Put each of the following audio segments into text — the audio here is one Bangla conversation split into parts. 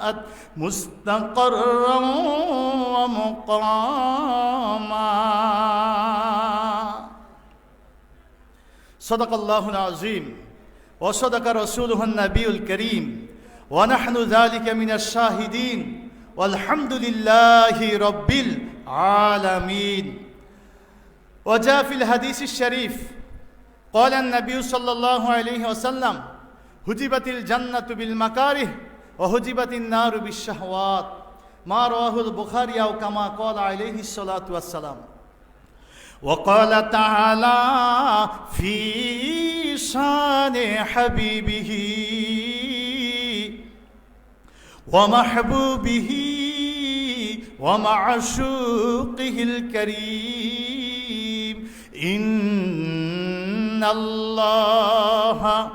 جاءت مستقرا ومقاما صدق الله العظيم وصدق رسوله النبي الكريم ونحن ذلك من الشاهدين والحمد لله رب العالمين وجاء في الحديث الشريف قال النبي صلى الله عليه وسلم حجبت الجنة بالمكاره وحجبت النار بالشهوات ما رواه البخاري أو كما قال عليه الصلاة والسلام وقال تعالى في شان حبيبه ومحبوبه ومعشوقه الكريم إن الله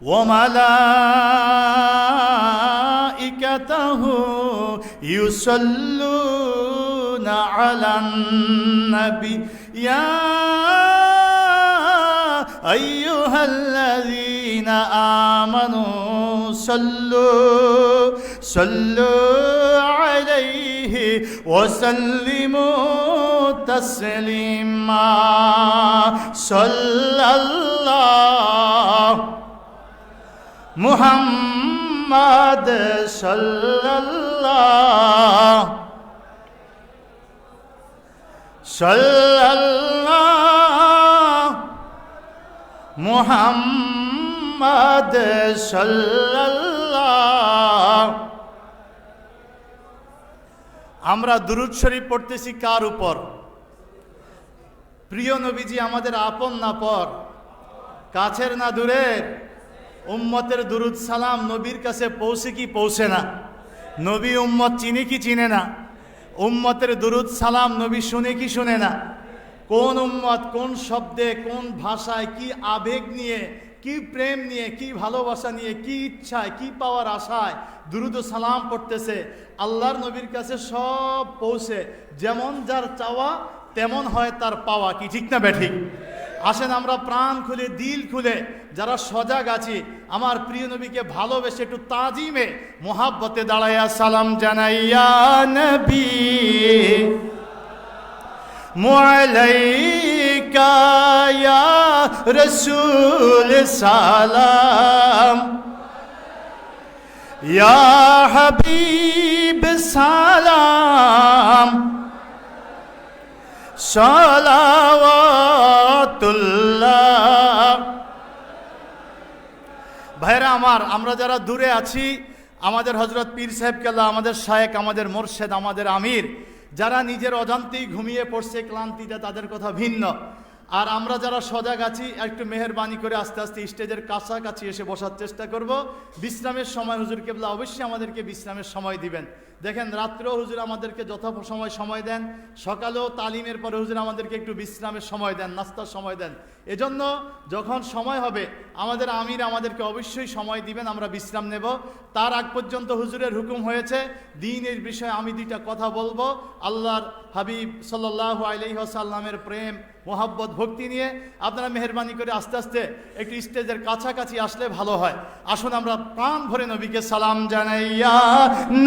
وملائكته يصلون على النبي يا أيها الذين آمنوا صلوا عليه وسلموا تسليما صلى الله محمد صلى الله মুহাম্মদ সাল্লাল্লাহ। আমরা দুরূদ শরীফ পড়তেছি কার উপর? প্রিয় নবীজি আমাদের আপন না পর, কাছের না দূরের? উম্মতের দুরূদ সালাম নবীর কাছে পৌঁছে কি পৌঁছে না? নবী উম্মত চিনে কি চিনে না? উম্মতের দুরূদ সালাম নবী শুনে কি শুনে না? কোন উম্মত কোন শব্দে কোন ভাষায় কি আবেগ নিয়ে কি প্রেম নিয়ে কি ভালোবাসা নিয়ে কি ইচ্ছায় কি পাওয়ার আশায় দুরূদ সালাম পড়তেছে, আল্লাহর নবীর কাছে সব পৌঁছে। যেমন যার চাওয়া তেমন হয় তার পাওয়া। কি ঠিক না বেঠিক? আসেন আমরা প্রাণ খুলে দিল খুলে যারা সজাগ আছি আমার প্রিয় নবীকে ভালোবেসে একটু তাজিমে মোহাব্বতে দাঁড়াইয়া সালাম জানাইয়া নবী মুআলাইকা ইয়া রাসূল সালাম ইয়া হাবিব সালাম সালাওয়াতুল্লাহ। ভাইরা আমার, আমরা যারা দূরে আছি আমাদের হযরত পীর সাহেব কেল্লা, আমাদের শায়েখ, আমাদের মোর্শেদ, আমাদের আমির যারা নিজের অজান্তেই ঘুমিয়ে পড়ছে ক্লান্তিতে, তাদের কথা ভিন্ন। আর আমরা যারা সজাগ আছি একটু মেহেরবানি করে আস্তে আস্তে স্টেজের কাছাকাছি এসে বসার চেষ্টা করব। বিশ্রামের সময় হুজুর কেবলা অবশ্যই আমাদেরকে বিশ্রামের সময় দিবেন। দেখেন রাত্রেও হুজুর আমাদেরকে সময় দেন, সকালেও তালিমের পরে হুজুর আমাদেরকে একটু বিশ্রামের সময় দেন, নাস্তার সময় দেন। এজন্য যখন সময় হবে আমাদের আমির আমাদেরকে অবশ্যই সময় দিবেন, আমরা বিশ্রাম নেব। তার আগ পর্যন্ত হুজুরের হুকুম হয়েছে দ্বীনের বিষয়ে আমি দুইটা কথা বলবো, আল্লাহর হাবিব সাল্লাল্লাহু আলাইহি ওয়াসাল্লামের প্রেম মোহাব্বত ভক্তি নিয়ে। আপনারা মেহেরবানি করে আস্তে আস্তে একটু স্টেজের কাছাকাছি আসলে ভালো হয়। আসুন আমরা প্রাণ ভরে নবীকে সালাম জানাইয়া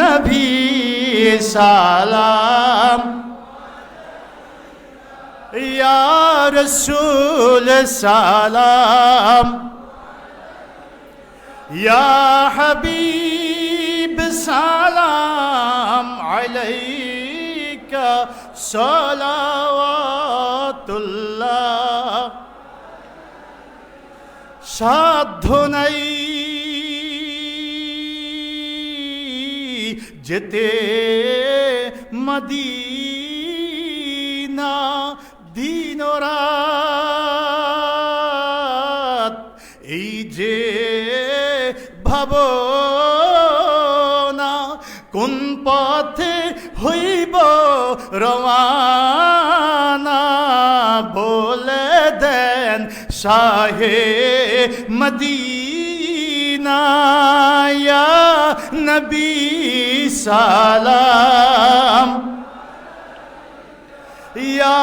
নবী সালাম ইয়া রাসূল সালাম ইয়া হাবিব সালাম আলাইকা সালাওয়াতুল্লাহ। সাধ্য নাই যেতে মদিনা, দিন রাত এই যে ভাবনা, কোন পথে হইব রওয়ানা, বলে দেন শাহে মদিনা ইয়া নবী সালাম ইয়া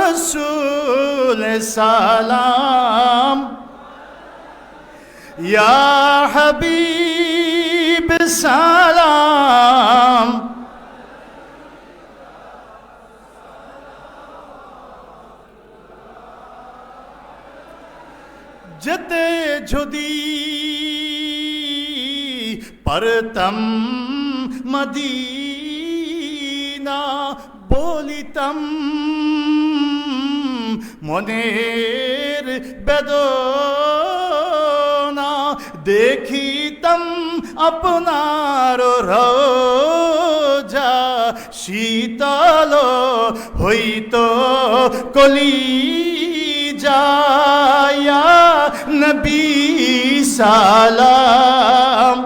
রাসূল সালাম ইয়া হাবিব সালাম। যেতে যদি পারতাম মদিনা, বলিতাম মনের বেদনা, দেখিতাম আপনার রোজা, শীতল হইত কলিজা। ইয়া নবী সালাম,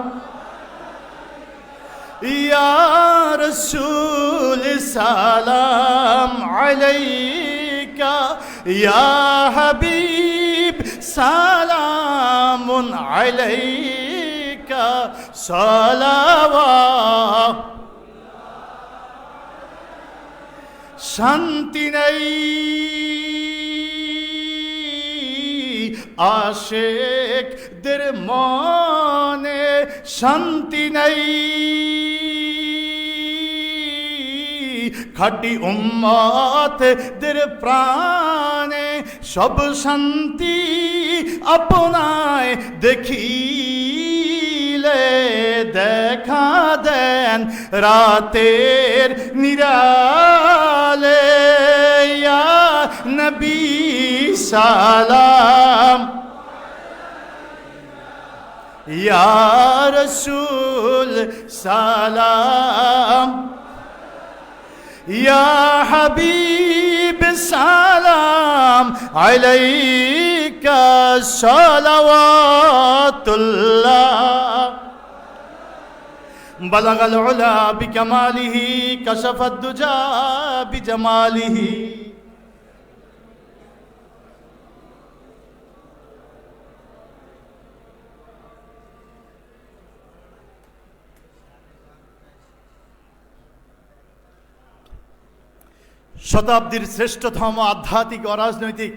ইয়া রাসূল সালাম আলাইকা, ইয়া হাবিব সালামুন আলাইকা, সালাওয়াত। শান্তি নেই আশিকদের মনে, শান্তি নেই খাঁটি উম্মতদের প্রাণে, সব শান্তি আপনায় দেখিলে, দেখা দেন রাতের নিরালে। ইয়া নবী সালাম, ইয়া রাসূল সালাম, ইয়া হাবিব সালাম আলাইকা, সালাওয়াতুল্লাহ। বালাগাল উলা বিকামালিহি, কাশাফাদ দুজা বিজামালিহি। শতাব্দীর শ্রেষ্ঠতম আধ্যাত্মিক ও রাজনৈতিক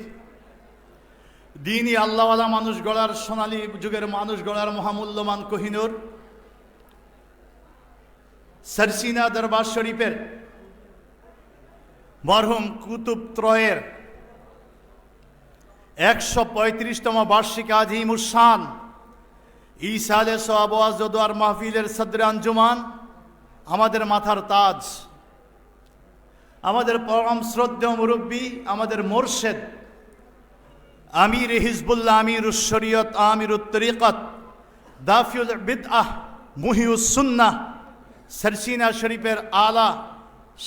দিনই আল্লাহওয়ালা মানুষ গড়ার, সোনালী যুগের মানুষ গড়ার মহামূল্যবান কোহিনূর সরসিনা দরবার শরীফের মরহুম কুতুব ত্রয়ের 135তম বার্ষিক আজিমুস শান ইসালে সোয়াবাজ জদওয়ার মাহফিলের সদরে আঞ্জুমান, আমাদের মাথার তাজ, আমাদের পরম শ্রদ্ধেয় মুরব্বী, আমাদের মোরশেদ আমির হিজবুল্লাহ, আমিরুস শরীয়ত, আমিরুত তরিকত, দাফিউল বিদআহ, মুহিউস সুন্নাহ সরসিনা শরীফের আলা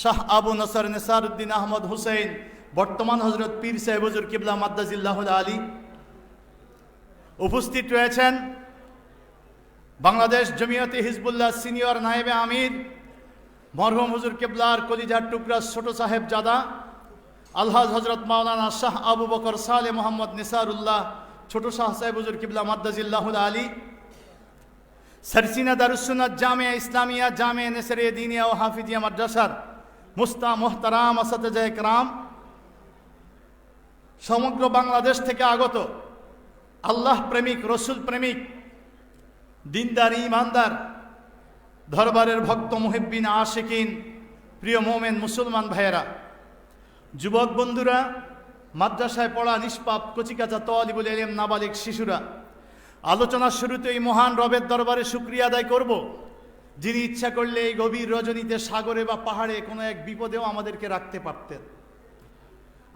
শাহ আবু নসর নিসারউদ্দিন আহমদ হুসেন, বর্তমান হযরত পীর সাহেব হুজুর কিবলা মাদ্দাজিল্লাহুল আলী। উপস্থিত রয়েছেন বাংলাদেশ জমিয়তে হিজবুল্লাহ সিনিয়র নায়েবে আমির মরহুম হুজুর কিবলার কলিজার টুকরা ছোট সাহেব জাদা আলহাজ হজরত মাওলানা শাহ আবু বকর সালে মোহাম্মদ নিসারুল্লাহ ছোট শাহ সাহেব হুজুর কিবলা মাদ্দাজিল্লাহুল আলী। সরসিনা দারুস সুন্নাত জামিয়া ইসলামিয়া, জামিয়া নেসরিয়া দিনিয়া ও হাফিজিয়া মাদ্রাসার মুহতারাম আসাতিজা ইকরাম, সমগ্র বাংলাদেশ থেকে আগত আল্লাহ প্রেমিক, রসুল প্রেমিক, দিনদার, ইমানদার, দরবারের ভক্ত, মুহিব্বিন, আশিকিন, প্রিয় মোমেন মুসলমান ভাইয়েরা, যুবক বন্ধুরা, মাদ্রাসায় পড়া নিষ্পাপ কচিকাচা তালিবুল ইলম, নাবালিগ শিশুরা, আলোচনার শুরুতে এই মহান রবের দরবারে শুকরিয়া আদায় করব, যিনি ইচ্ছা করলে এই গভীর রজনীতে সাগরে বা পাহাড়ে কোনো এক বিপদেও আমাদেরকে রাখতে পারতেন।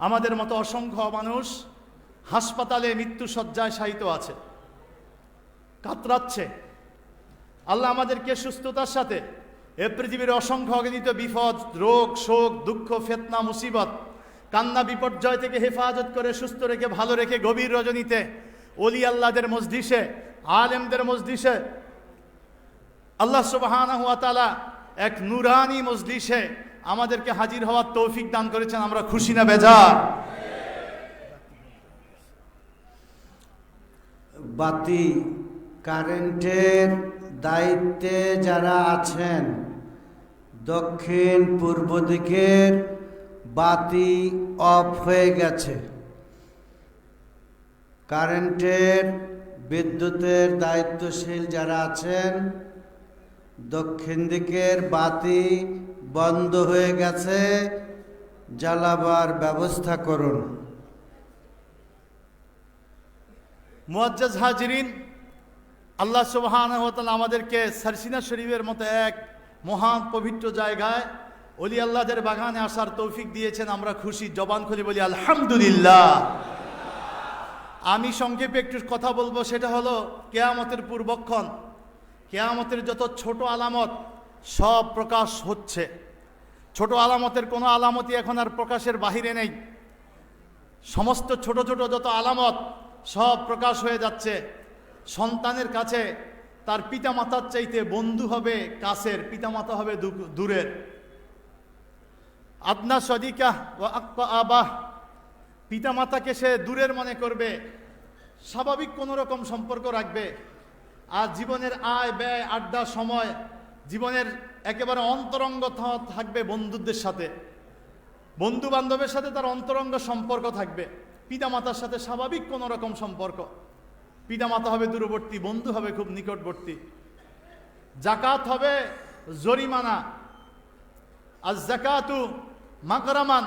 আমাদের মতো অসংখ্য মানুষ হাসপাতালে মৃত্যুশয্যায় শায়িত আছে, কাতরাচ্ছে। আল্লাহ আমাদেরকে সুস্থতার সাথে এ পৃথিবীর অসংখ্য অগণিত বিপদ, রোগ, শোক, দুঃখ, ফিতনা, মুসিবত, কান্না, বিপর্যয় থেকে হেফাজত করে, সুস্থ রেখে, ভালো রেখে গভীর রজনীতে ওলি আল্লাহদের মজলিসে, আলেমদের মজলিসে আল্লাহ সুবহানাহু ওয়া তাআলা এক নূরানি মজলিসে আমাদেরকে হাজির হওয়ার তৌফিক দান করেছেন। আমরা খুশি না বেজার? বাতি কারেন্টের দায়িত্বে যারা আছেন, দক্ষিণ পূর্ব দিকের বাতি অফ হয়ে গেছে। কারেন্টের, বিদ্যুতের দায়িত্বশীল যারা আছেন, দক্ষিণ দিকের বাতি বন্ধ হয়ে গেছে, জ্বালাবার ব্যবস্থা করুন। মুআজ্জাজ হাজিরিন, আল্লাহ সুবহানাহু ওয়া তাআলা আমাদেরকে সারসিনা শরীফের মতো এক মহান পবিত্র জায়গায় ওলি আল্লাহদের বাগানে আসার তৌফিক দিয়েছেন। আমরা খুশি, জবান খুলে বলি আলহামদুলিল্লাহ। আমি সংক্ষেপে একটু কথা বলবো, সেটা হলো কিয়ামতের পূর্বক্ষণ। কিয়ামতের যত ছোট আলামত সব প্রকাশ হচ্ছে। ছোট আলামতের কোনো আলামতই এখন আর প্রকাশের বাহিরে নেই। সমস্ত ছোট ছোট যত আলামত সব প্রকাশ হয়ে যাচ্ছে। সন্তানের কাছে তার পিতামাতার চাইতে বন্ধু হবে কাছের, পিতামাতা হবে দূরের। আদনা সদিকা ও আক্কা আবাহ, পিতামাতাকে সে দূরের মনে করবে, স্বাভাবিক কোনো রকম সম্পর্ক রাখবে। আর জীবনের আয় ব্যয় আড্ডা সময় জীবনের একেবারে অন্তরঙ্গ থাকবে বন্ধুদের সাথে, বন্ধু বান্ধবের সাথে তার অন্তরঙ্গ সম্পর্ক থাকবে। পিতামাতার সাথে স্বাভাবিক কোনো রকম সম্পর্ক। পিতামাতা হবে দূরবর্তী, বন্ধু হবে খুব নিকটবর্তী। জাকাত হবে জরিমানা, আর জাকাতু মাকরামান,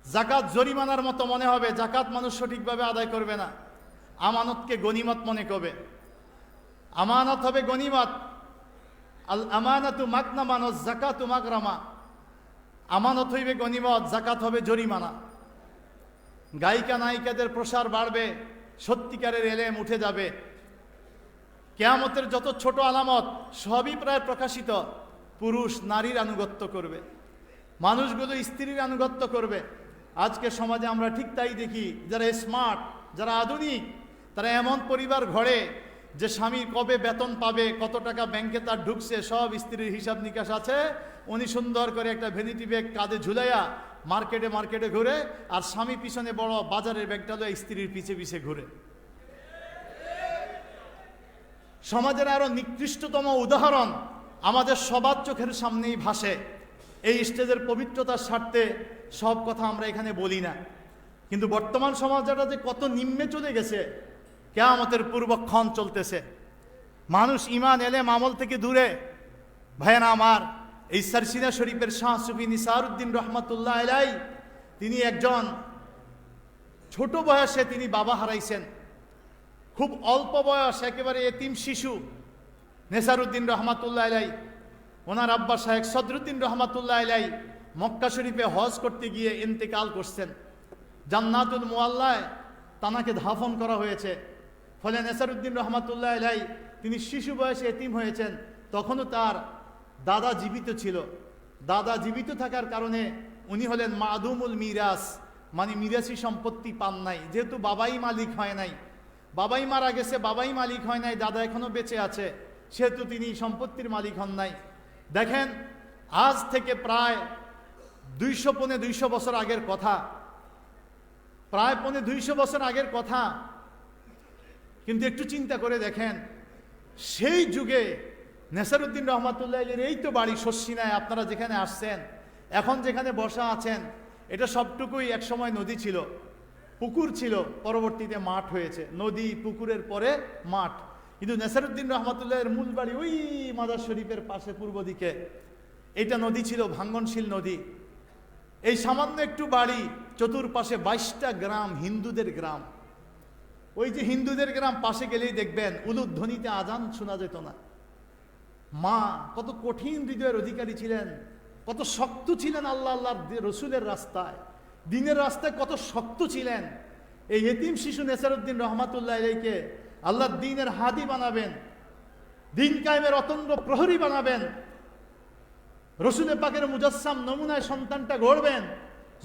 জাকাত জরিমানার মতো মনে হবে। জাকাত মানুষ সঠিকভাবে আদায় করবে না, আমানতকে গনিমত মনে করবে। আমানত হবে গনিমত। আল আমানাতু মাকনামান ও জাকাতু মাকরামা, আমানত হইবে গনিমত, জাকাত হবে জরিমানা। গায়িকা নায়িকাদের প্রসার বাড়বে, সত্যিকারের এলেম উঠে যাবে। কিয়ামতের যত ছোট আলামত সবই প্রায় প্রকাশিত। পুরুষ নারীর আনুগত্য করবে, মানুষগুলো স্ত্রীর আনুগত্য করবে। আজকে সমাজে আমরা ঠিক তাই দেখি। যারা স্মার্ট, যারা আধুনিক, তারা এমন পরিবার গড়ে যে স্বামী কবে বেতন পাবে, কত টাকা ব্যাংকে তার ঢুকছে, সব স্ত্রীর হিসাব নিকাশ আছে। উনি সুন্দর করে একটা ভ্যানিটি ব্যাগ কাঁধে ঝুলাইয়া মার্কেটে মার্কেটে ঘুরে, আর স্বামী পিছনে বড় বাজারের ব্যাগটা লয়ে স্ত্রীর পিছে পিছে ঘুরে। সমাজের আরো নিকৃষ্টতম উদাহরণ আমাদের সবার চোখের সামনেই ভাসে। এই স্টেজের পবিত্রতার স্বার্থে সব কথা আমরা এখানে বলি না, কিন্তু বর্তমান সমাজটা যে কত নিম্নে চলে গেছে। কিয়ামতের পূর্বক্ষণ চলতেছে, মানুষ ইমান এলেম আমল থেকে দূরে। ভাইয়েরা আমার, এই সারসিনা শরীফের শাহ সুফি নিসারউদ্দিন রহমাতুল্লাহ আলাইহি, তিনি একজন ছোট বয়সে তিনি বাবা হারাইছেন। খুব অল্প বয়স, একেবারে এতিম শিশু নিসারউদ্দিন রহমাতুল্লাহ আলাইহি। ওনার আব্বা শাহেখ সদরুদ্দিন রহমাতুল্লাহ আলাইহি মক্কা শরীফে হজ করতে গিয়ে ইন্তেকাল করছেন। জান্নাতুল মুআল্লায় তানাকে দাফন করা হয়েছে। ফলে নিসারউদ্দিন রহমাতুল্লাহ আলাইহি তিনি শিশু বয়সে এতিম হয়েছেন। তখনও তার দাদা জীবিত ছিল। দাদা জীবিত থাকার কারণে উনি হলেন মাদুমুল মিরাস, মানে মিরাসি সম্পত্তি পান নাই। যেহেতু বাবাই মালিক হয় নাই, বাবাই মারা গেছে, বাবাই মালিক হয় নাই, দাদা এখনো বেঁচে আছে, সেহেতু তিনি সম্পত্তির মালিক হন নাই। দেখেন, আজ থেকে প্রায় 200 বছর আগের কথা, প্রায় 200 বছর আগের কথা। কিন্তু একটু চিন্তা করে দেখেন, সেই যুগে নিসারউদ্দিন রহমাতুল্লাহ আলাইহির এই তো বাড়ি শস্যিনায়, আপনারা যেখানে আসছেন, এখন যেখানে বসা আছেন, এটা সবটুকুই একসময় নদী ছিল, পুকুর ছিল, পরবর্তীতে মাঠ হয়েছে। নদী পুকুরের পরে মাঠ। কিন্তু নিসারউদ্দিন রহমাতুল্লাহের মূল বাড়ি ওই মাজার শরীফের পাশে পূর্ব দিকে। এটা নদী ছিল ভাঙ্গনশীল নদী। এই সামান্য একটু বাড়ি, চতুর্পাশে 22টা গ্রাম, হিন্দুদের গ্রাম। ওই যে হিন্দুদের গ্রাম, পাশে গেলেই দেখবেন উলুধ্বনিতে আজান শোনা যেত না। মা কত কঠিন হৃদয়ের অধিকারী ছিলেন, কত শক্ত ছিলেন আল্লাহ আল্লাহর রসুলের রাস্তায়, দিনের রাস্তায় কত শক্ত ছিলেন। এই এতিম শিশু নিসারউদ্দিন রহমাতুল্লাহ আলাইহিকে আল্লাহ দ্বীনের হাদি বানাবেন, দিন কায়েমের অতন্দ্র প্রহরী বানাবেন, রসুলের পাকের মুজাসসাম নমুনায় সন্তানটা গড়বেন,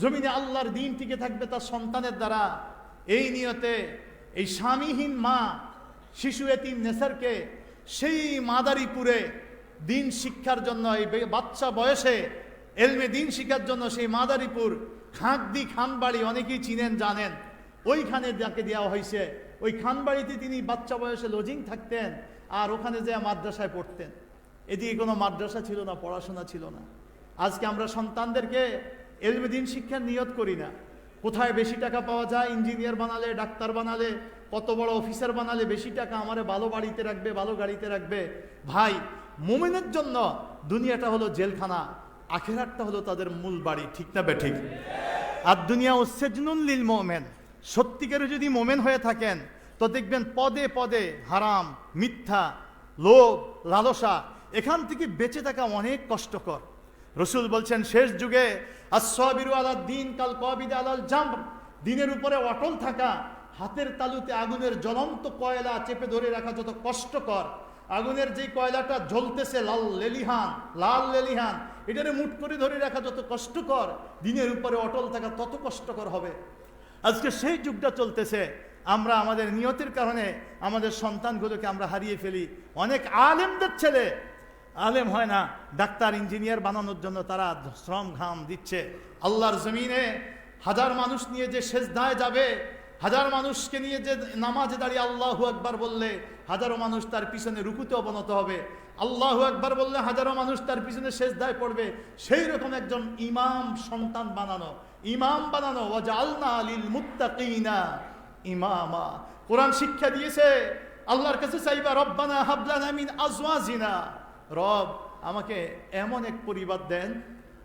জমিনে আল্লাহর দিন টিকে থাকবে তার সন্তানের দ্বারা। এই নিয়তে এই স্বামীহীন মা শিশু এতিম নেসারকে সেই মাদারীপুরে দিন শিক্ষার জন্য, এই বাচ্চা বয়সে এলমে দিন শিক্ষার জন্য সেই মাদারীপুর খাঁকদি খানবাড়ি, অনেকেই চিনেন জানেন, ওইখানে যাকে দেওয়া হয়েছে। ওই খানবাড়িতে তিনি বাচ্চা বয়সে লজিং থাকতেন, আর ওখানে যে মাদ্রাসায় পড়তেন। এদিকে কোনো মাদ্রাসা ছিল না, পড়াশোনা ছিল না। আজকে আমরা সন্তানদেরকে এলমে দিন শিক্ষার নিয়ত করি না। কোথায় বেশি টাকা পাওয়া যায়, ইঞ্জিনিয়ার বানালে, ডাক্তার বানালে, কত বড় অফিসার বানালে বেশি টাকা আমারে ভালো বাড়িতে রাখবে, ভালো গাড়িতে রাখবে। ভাই, মুমিনের জন্য দুনিয়াটা হলো জেলখানা, আখিরাতটা হলো তাদের মূল বাড়ি। ঠিক না বেঠিক? আর দুনিয়া সেজনুল লিল মুমিন, সত্যিকারে যদি মোমেন হয়ে থাকেন তো দেখবেন পদে পদে হারাম, মিথ্যা, লোভ, লালসা, এখান থেকে বেঁচে থাকা অনেক কষ্টকর। রসুল বলছেন শেষ যুগে আসসাবিরু আলাদ দ্বীন কাল কাবিদ আলাল জামর, দিনের উপরে অটল থাকা হাতের তালুতে আগুনের জ্বলন্ত কয়লা চেপে ধরে রাখা যত কষ্টকর, আগুনের যে কয়লাটা জ্বলতেছে লাল লেলিহান, এটারে মুঠ করে ধরে রাখা যত কষ্টকর, দিনের উপরে অটল থাকা তত কষ্টকর হবে। আজকে সেই যুগটা চলতেছে। আমরা আমাদের নিয়তের কারণে আমাদের সন্তানগুলোকে আমরা হারিয়ে ফেলি। অনেক আলেমদের ছেলে আলেম হয় না, ডাক্তার ইঞ্জিনিয়ার বানানোর জন্য তারা শ্রম ঘাম দিচ্ছে। আল্লাহর জমিনে হাজার মানুষ নিয়ে যে সেজদায় যাবে, হাজার মানুষকে নিয়ে যে নামাজে দাঁড়িয়ে আল্লাহু আকবার বললে হাজারো মানুষ তার পিছনে রুকুতে অবনত হবে, আল্লাহু আকবার বললে হাজারো মানুষ তার পিছনে সেজদায় পড়বে। সেই রকম একজন ইমাম সন্তান বানানো, ওয়াজআলনা লিল মুত্তাকিনা ইমামা। কোরআন শিক্ষা দিয়েছে আল্লাহর কাছে চাইবা রব্বানা হাবলানা মিন আজওয়াজিনা, রব আমাকে এমন এক পরিবার দেন,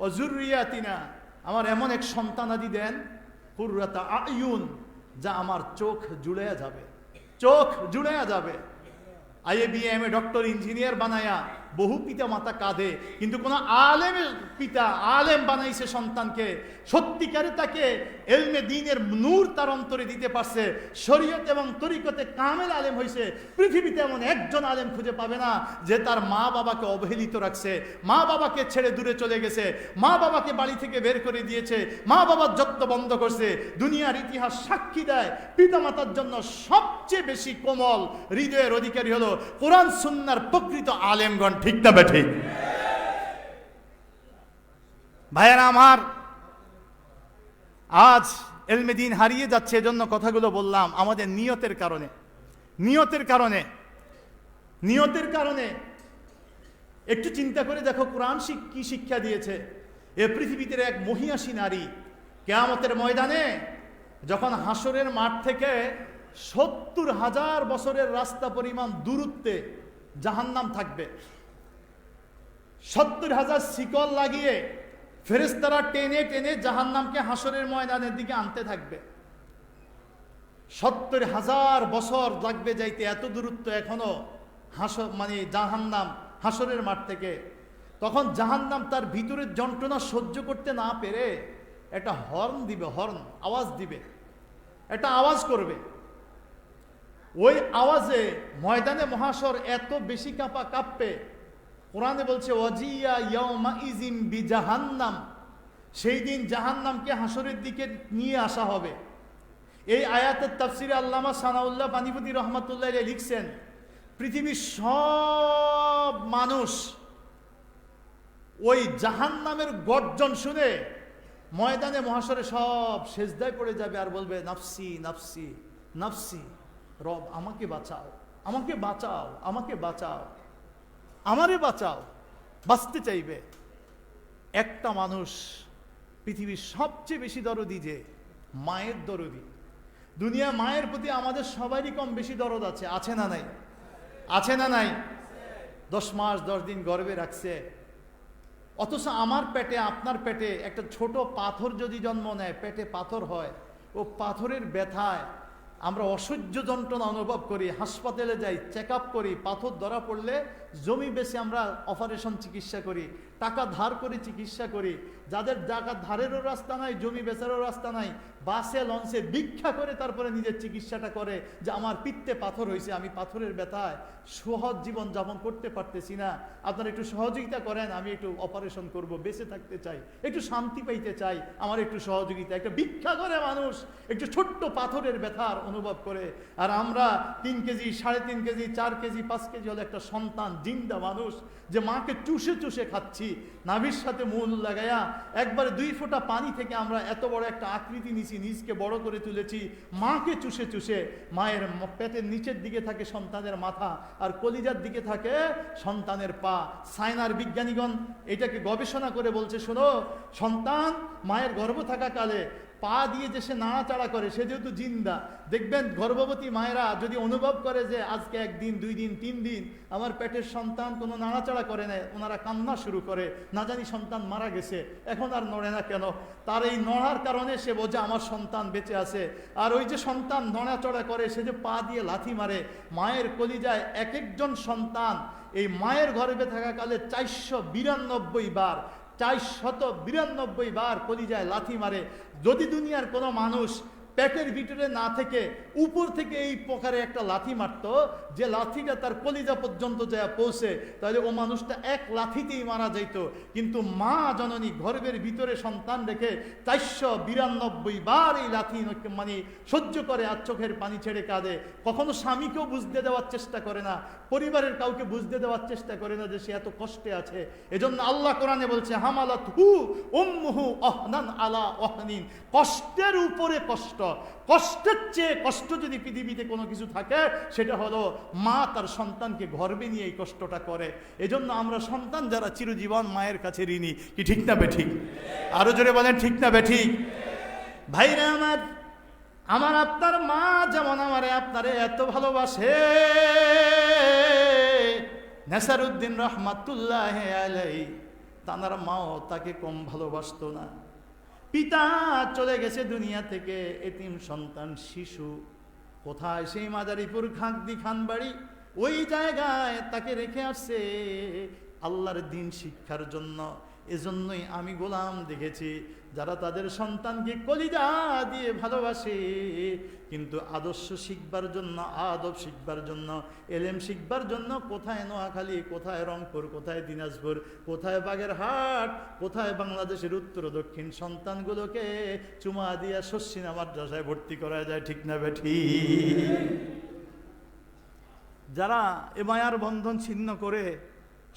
ও যুররিয়াতিনা আমার এমন এক সন্তানাদি দেন, কুররাতা আয়ুন যা আমার চোখ জুড়ে যাবে। IABM ডক্টর ইঞ্জিনিয়ার বানায়া বহু পিতা মাতা কাঁদে, কিন্তু কোন আলেমের পিতা আলেম বানাইছে সন্তানকে, সত্যিকারে তাকে এলমে দ্বীনের নূর তার অন্তরে দিতে পারছে, শরীয়ত এবং তরিকতে কামেল আলেম হয়েছে। পৃথিবীতে এমন একজন আলেম খুঁজে পাবে না যে তার মা বাবাকে অবহেলিত রাখছে, মা বাবাকে ছেড়ে দূরে চলে গেছে, মা বাবাকে বাড়ি থেকে বের করে দিয়েছে, মা বাবার যত্ন বন্ধ করছে। দুনিয়ার ইতিহাস সাক্ষী দেয় পিতা মাতার জন্য সবচেয়ে বেশি কোমল হৃদয়ের অধিকারী হলো কোরআন সুন্নাহর প্রকৃত আলেমগণ। ঠিক না বেঠিক? ভাইয়েরা আমার, আজ এলমে দ্বীন হারিয়ে যাচ্ছে, এজন্য কথাগুলো বললাম আমাদের নিয়তের কারণে। একটু চিন্তা করে দেখো কোরআন কি শিক্ষা দিয়েছে। এ পৃথিবীতে এক মহিয়াসী নারী কিয়ামতের ময়দানে যখন হাসরের মাঠ থেকে 70,000 বছরের রাস্তা পরিমাণ দূরত্বে জাহান্নাম থাকবে, 70,000 শিকল লাগিয়ে ফেরেশতারা টেনে টেনে জাহান্নামকে হাসরের ময়দানের দিকে আনতে থাকবে। 70,000 বছর লাগবে যাইতে, এত দূরত্ব এখনো জাহান্নাম হাসরের মাঠ থেকে। তখন জাহান্নাম তার ভিতরের যন্ত্রণা সহ্য করতে না পেরে একটা আওয়াজ দিবে, একটা আওয়াজ করবে। ওই আওয়াজে ময়দানে মহাশর এত বেশি কাঁপবে, কোরআনে বলছে ওয়াজিয়া ইয়াউমা ইজিম বিজাহান্নাম, সেই দিন জাহান্নামকে হাসরের দিকে নিয়ে আসা হবে। এই আয়াতের তাফসিরে আল্লামা সানাউল্লাহ পানিপতি রহমাতুল্লাহ লিখছেন, পৃথিবীর সব মানুষ ওই জাহান্নামের গর্জন শুনে ময়দানে মহাশরে সব সেজদায় পড়ে যাবে আর বলবে নাফসি নাফসি নাফসি, রব আমাকে বাঁচাও, আমারে বাঁচাও, বাঁচতে চাইবে। একটা মানুষ পৃথিবীর সবচেয়ে বেশি দরদি, যে মায়ের দরদি। দুনিয়া মায়ের প্রতি আমাদের সবারই কম বেশি দরদ আছে না নাই? 10 মাস 10 দিন গর্ভে রাখছে, অথচ আমার পেটে আপনার পেটে একটা ছোট পাথর যদি জন্ম নেয়, পেটে পাথর হয়, ও পাথরের ব্যথায় আমরা অসহ্য যন্ত্রণা অনুভব করি, হাসপাতালে যাই, চেক আপ করি, পাথর ধরা পড়লে জমি বেচে আমরা অপারেশন চিকিৎসা করি, টাকা ধার করে চিকিৎসা করি। যাদের টাকা ধারেরও রাস্তা নাই, জমি বেচারও রাস্তা নাই, বাসে লঞ্চে ভিক্ষা করে তারপরে নিজের চিকিৎসাটা করে যে আমার পিত্তে পাথর হয়েছে, আমি পাথরের ব্যথায় সহজ জীবন যাপন করতে পারতেছি না, আপনারা একটু সহযোগিতা করেন, আমি একটু অপারেশন করব, বেঁচে থাকতে চাই, একটু শান্তি পাইতে চাই, আমার একটু সহযোগিতা। একটা ভিক্ষা করে মানুষ একটু ছোট্ট পাথরের ব্যথার অনুভব করে। আর আমরা 3 কেজি 3.5 কেজি 4 কেজি 5 কেজি হলে একটা সন্তান, জিন্দা মানুষ, যে মাকে চুষে চুষে খাচ্ছি, নাভির সাথে মূল লাগায়া একবারে 2 ফোঁটা পানি থেকে আমরা এত বড় একটা আকৃতি নিছি, নিজকে বড় করে তুলেছি, মাকে চুষে চুষে। মায়ের পেটের নিচের দিকে থাকে সন্তানের মাথা, আর কলিজার দিকে থাকে সন্তানের পা। সাইনার বিজ্ঞানীগণ এটাকে গবেষণা করে বলছে, শোনো, সন্তান মায়ের গর্ভ থাকাকালে পা দিয়ে যে সে নাড়াচাড়া করে, সে যেহেতু জিন্দা। দেখবেন গর্ভবতী মায়েরা যদি অনুভব করে যে আজকে 1 দিন 2 দিন 3 দিন আমার পেটের সন্তান কোনো নাড়াচাড়া করে না, ওনারা কান্না শুরু করে, না জানি সন্তান মারা গেছে, এখন আর নড়ে না কেন। তার এই নড়ার কারণে সে বোঝে আমার সন্তান বেঁচে আছে। আর ওই যে সন্তান নড়াচড়া করে, সে যে পা দিয়ে লাথি মারে, মায়ের কলিজায় এক একজন সন্তান এই মায়ের গর্ভে থাকাকালে 492 বার 492 বার কলিজায় লাথি মারে। যদি দুনিয়ার কোনো মানুষ পেটের ভিতরে না থেকে উপর থেকে এই প্রকারে একটা লাথি মারত, যে লাথিটা তার কলিজা পর্যন্ত যায় পৌঁছে, তাহলে ও মানুষটা এক লাথিতেই মারা যাইত। কিন্তু মা জননী গর্ভের ভিতরে সন্তান রেখে 492 বার এই লাথি মানে সহ্য করে, আর চোখের পানি ছেড়ে কাঁদে। কখনো স্বামীকেও বুঝতে দেওয়ার চেষ্টা করে না, পরিবারের কাউকে বুঝতে দেওয়ার চেষ্টা করে না যে সে এত কষ্টে আছে। এজন্য আল্লাহ কোরআনে বলছে, হামালাতহু উম্মুহু আহনান আলা ওয়াহনিন, কষ্টের উপরে কষ্ট। কষ্টের চেয়ে কষ্ট যদি পৃথিবীতে কোনো কিছু থাকে, সেটা হলো মা তার সন্তানকে গর্ভে নিয়ে এই কষ্টটা করে। এজন্য আমরা সন্তান যারা চিরজীবন মায়ের কাছে ঋণী। কি ঠিক না বেঠিক? আরো জোরে বলেন ঠিক না বেঠিক? ভাইরা আমার আপনার মা যেমন আমারে আপনারে এত ভালোবাসে, নেসারউদ্দিন রহমাতুল্লাহ আলাইহি তানার মাও তাকে কম ভালোবাসতো না। পিতা চলে গেছে দুনিয়া থেকে, এতিম সন্তান শিশু কোথায়? সেই মাদারীপুর খাঁকদি খানবাড়ি, ওই জায়গায় তাকে রেখে আসছে আল্লাহর দ্বীন শিক্ষার জন্য। এজন্যই আমি গোলাম দেখেছি যারা তাদের সন্তানকে কলিজা দিয়ে ভালোবাসে, কিন্তু আদর্শ শিখবার জন্য, আদব শিখবার জন্য, এলেম শিখবার জন্য কোথায় নোয়াখালী, কোথায় রংপুর, কোথায় দিনাজপুর, কোথায় বাগেরহাট, কোথায় বাংলাদেশের উত্তর দক্ষিণ সন্তানগুলোকে চুমা দিয়া শস্যিনা মাদ্রাসায় ভর্তি করা যায়। ঠিক না বেঠি? যারা এ মায়ার বন্ধন ছিন্ন করে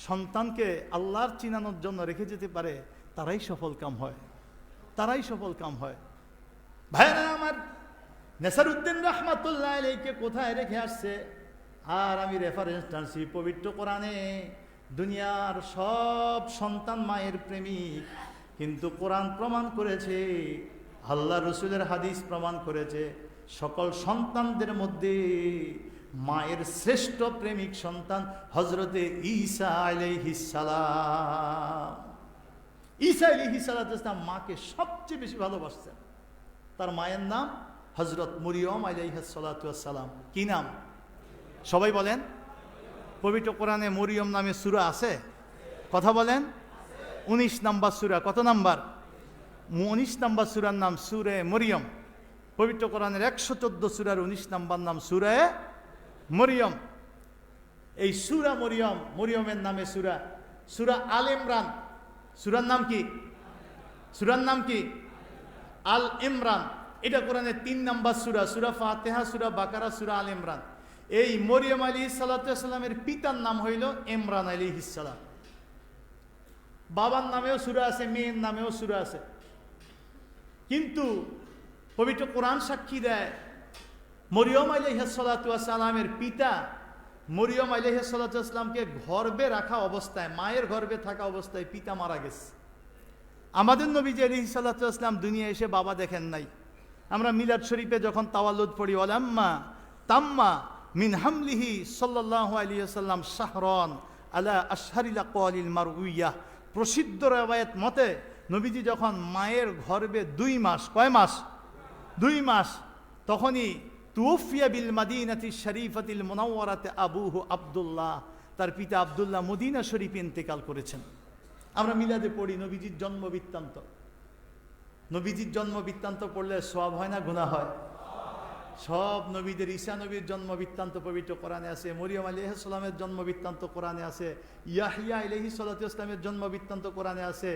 সন্তানকে আল্লাহর চিনানোর জন্য রেখে যেতে পারে, তারাই সফল কাম হয়, তারাই সফল কাম হয়। ভাইরা আমার, নেসারউদ্দিন রহমাতুল্লাহ আলাইহিকে কোথায় রেখে আসছে? আর আমি রেফারেন্স টানছি পবিত্র কোরআনে। দুনিয়ার সব সন্তান মায়ের প্রেমিক, কিন্তু কোরআন প্রমাণ করেছে, আল্লাহ রসুলের হাদিস প্রমাণ করেছে, সকল সন্তানদের মধ্যে মায়ের শ্রেষ্ঠ প্রেমিক সন্তান হযরতে ঈসা আলাইহিস সালাম। ঈসা আলাইহিস সালাম মাকে সবচেয়ে বেশি ভালোবাসতেন। তার মায়ের নাম হযরত মরিয়ম আলাইহিস সালাম। কি নাম? সবাই বলেন। পবিত্র কোরআনে মরিয়ম নামে সূরা আছে? কথা বলেন। 19 নম্বর সূরা। কত নাম্বার? 19 নম্বর সূরার নাম সূরা মরিয়ম। পবিত্র কোরআনের 114 সূরার 19 নম্বর নাম সূরা মরিয়ম। এই সূরা মরিয়ম, মরিয়মের নামে সূরা। সূরা আল ইমরান, সূরার নাম কি? সূরার নাম কি? আল ইমরান। এটা কোরআনের 3 নম্বর সূরা। সূরা ফাতিহা, সূরা বাকারা, সূরা আল ইমরান। এই মরিয়ম আলাইহিস সালামের পিতার নাম হইল ইমরান আলাইহিস সালাম। বাবার নামেও সূরা আছে, মেয়ের নামেও সূরা আছে। কিন্তু পবিত্র কোরআন সাক্ষী দেয়, মরিয়ম আলাইহিস সালামের পিতা মরিয়ম আলাইহিস সালামকে গর্ভে রাখা অবস্থায়, মায়ের গর্ভে থাকা অবস্থায় পিতা মারা গেছে। আমাদের নবী আলাইহিস সালাম দুনিয়া এসে বাবা দেখেন নাই। আমরা মিলাদ শরীফে যখন তাওয়াল্লুদ পড়ি, ওয়ালাম্মা তাম্মা মিন হামলিহি সাল্লাল্লাহু আলাইহি ওয়াসাল্লাম শাহরান আলা আশহারিল আকওয়ালিল মারউইয়াহ, প্রসিদ্ধ রওয়ায়াত মতে নবীজি যখন মায়ের গর্ভে 2 মাস, কয় মাস? 2 মাস, তখনই তুওফিয়া বিল মাদিনাতি শরীফাতিল মুনাওয়ারাতি আবুহু আব্দুল্লাহ, তার পিতা আব্দুল্লাহ মদিনা শরীফে ইন্তেকাল করেছেন। আমরা মিলাদে পড়ি নবীজির জন্ম বৃত্তান্ত। নবীজির জন্ম বৃত্তান্ত পড়লে সওয়াব হয় না গুনাহ হয়? সব নবীদের, ঈসা নবীর জন্ম বৃত্তান্ত পবিত্র কোরআনে আছে, মরিয়ম আলাইহিস সালামের জন্ম বৃত্তান্ত কোরআনে আছে, ইয়াহইয়া আলাইহিস সালামের জন্ম বৃত্তান্ত কোরআনে আছে,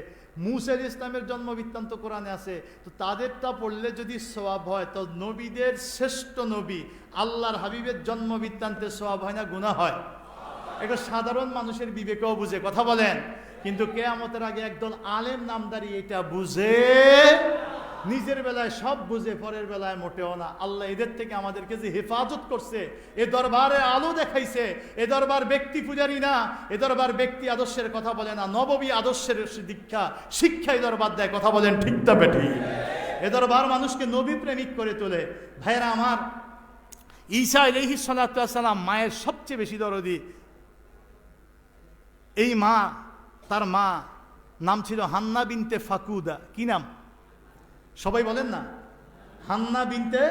মূসা আলাইহিস সালামের জন্ম বৃত্তান্ত কোরআনে আছে। তো তাদেরটা পড়লে যদি সওয়াব হয়, তো নবীদের শ্রেষ্ঠ নবী আল্লাহর হাবিবের জন্ম বৃত্তান্তে সওয়াব হয় না গুনাহ হয়? এটা সাধারণ মানুষের বিবেকেও বুঝে, কথা বলেন। কিন্তু কিয়ামতের আগে একদল আলেম নামদারি এটা বুঝে, নিজের বেলায় সব বুঝে, পরের বেলায় মোটেও না। আল্লাহ এদের থেকে আমাদেরকে যে হেফাজত করছে, এ দরবারে আলো দেখাইছে। এ দরবার ব্যক্তি পূজারী না, এ দরবার ব্যক্তি আদর্শের কথা বলে না, নববী আদর্শের শিক্ষা এই দরবার দেয়। কথা বলেন ঠিক না বেঠিক? এ দরবার মানুষকে নবী প্রেমিক করে তোলে। ভাইরা আমার, ঈসা আলাইহিস সালাতু ওয়াস সালাম মায়ের সবচেয়ে বেশি দরদি। এই মা, তার মা নাম ছিল হান্না বিনতে ফাকুদা। কি নাম? সবাই বলেন না, হান্না বিনতে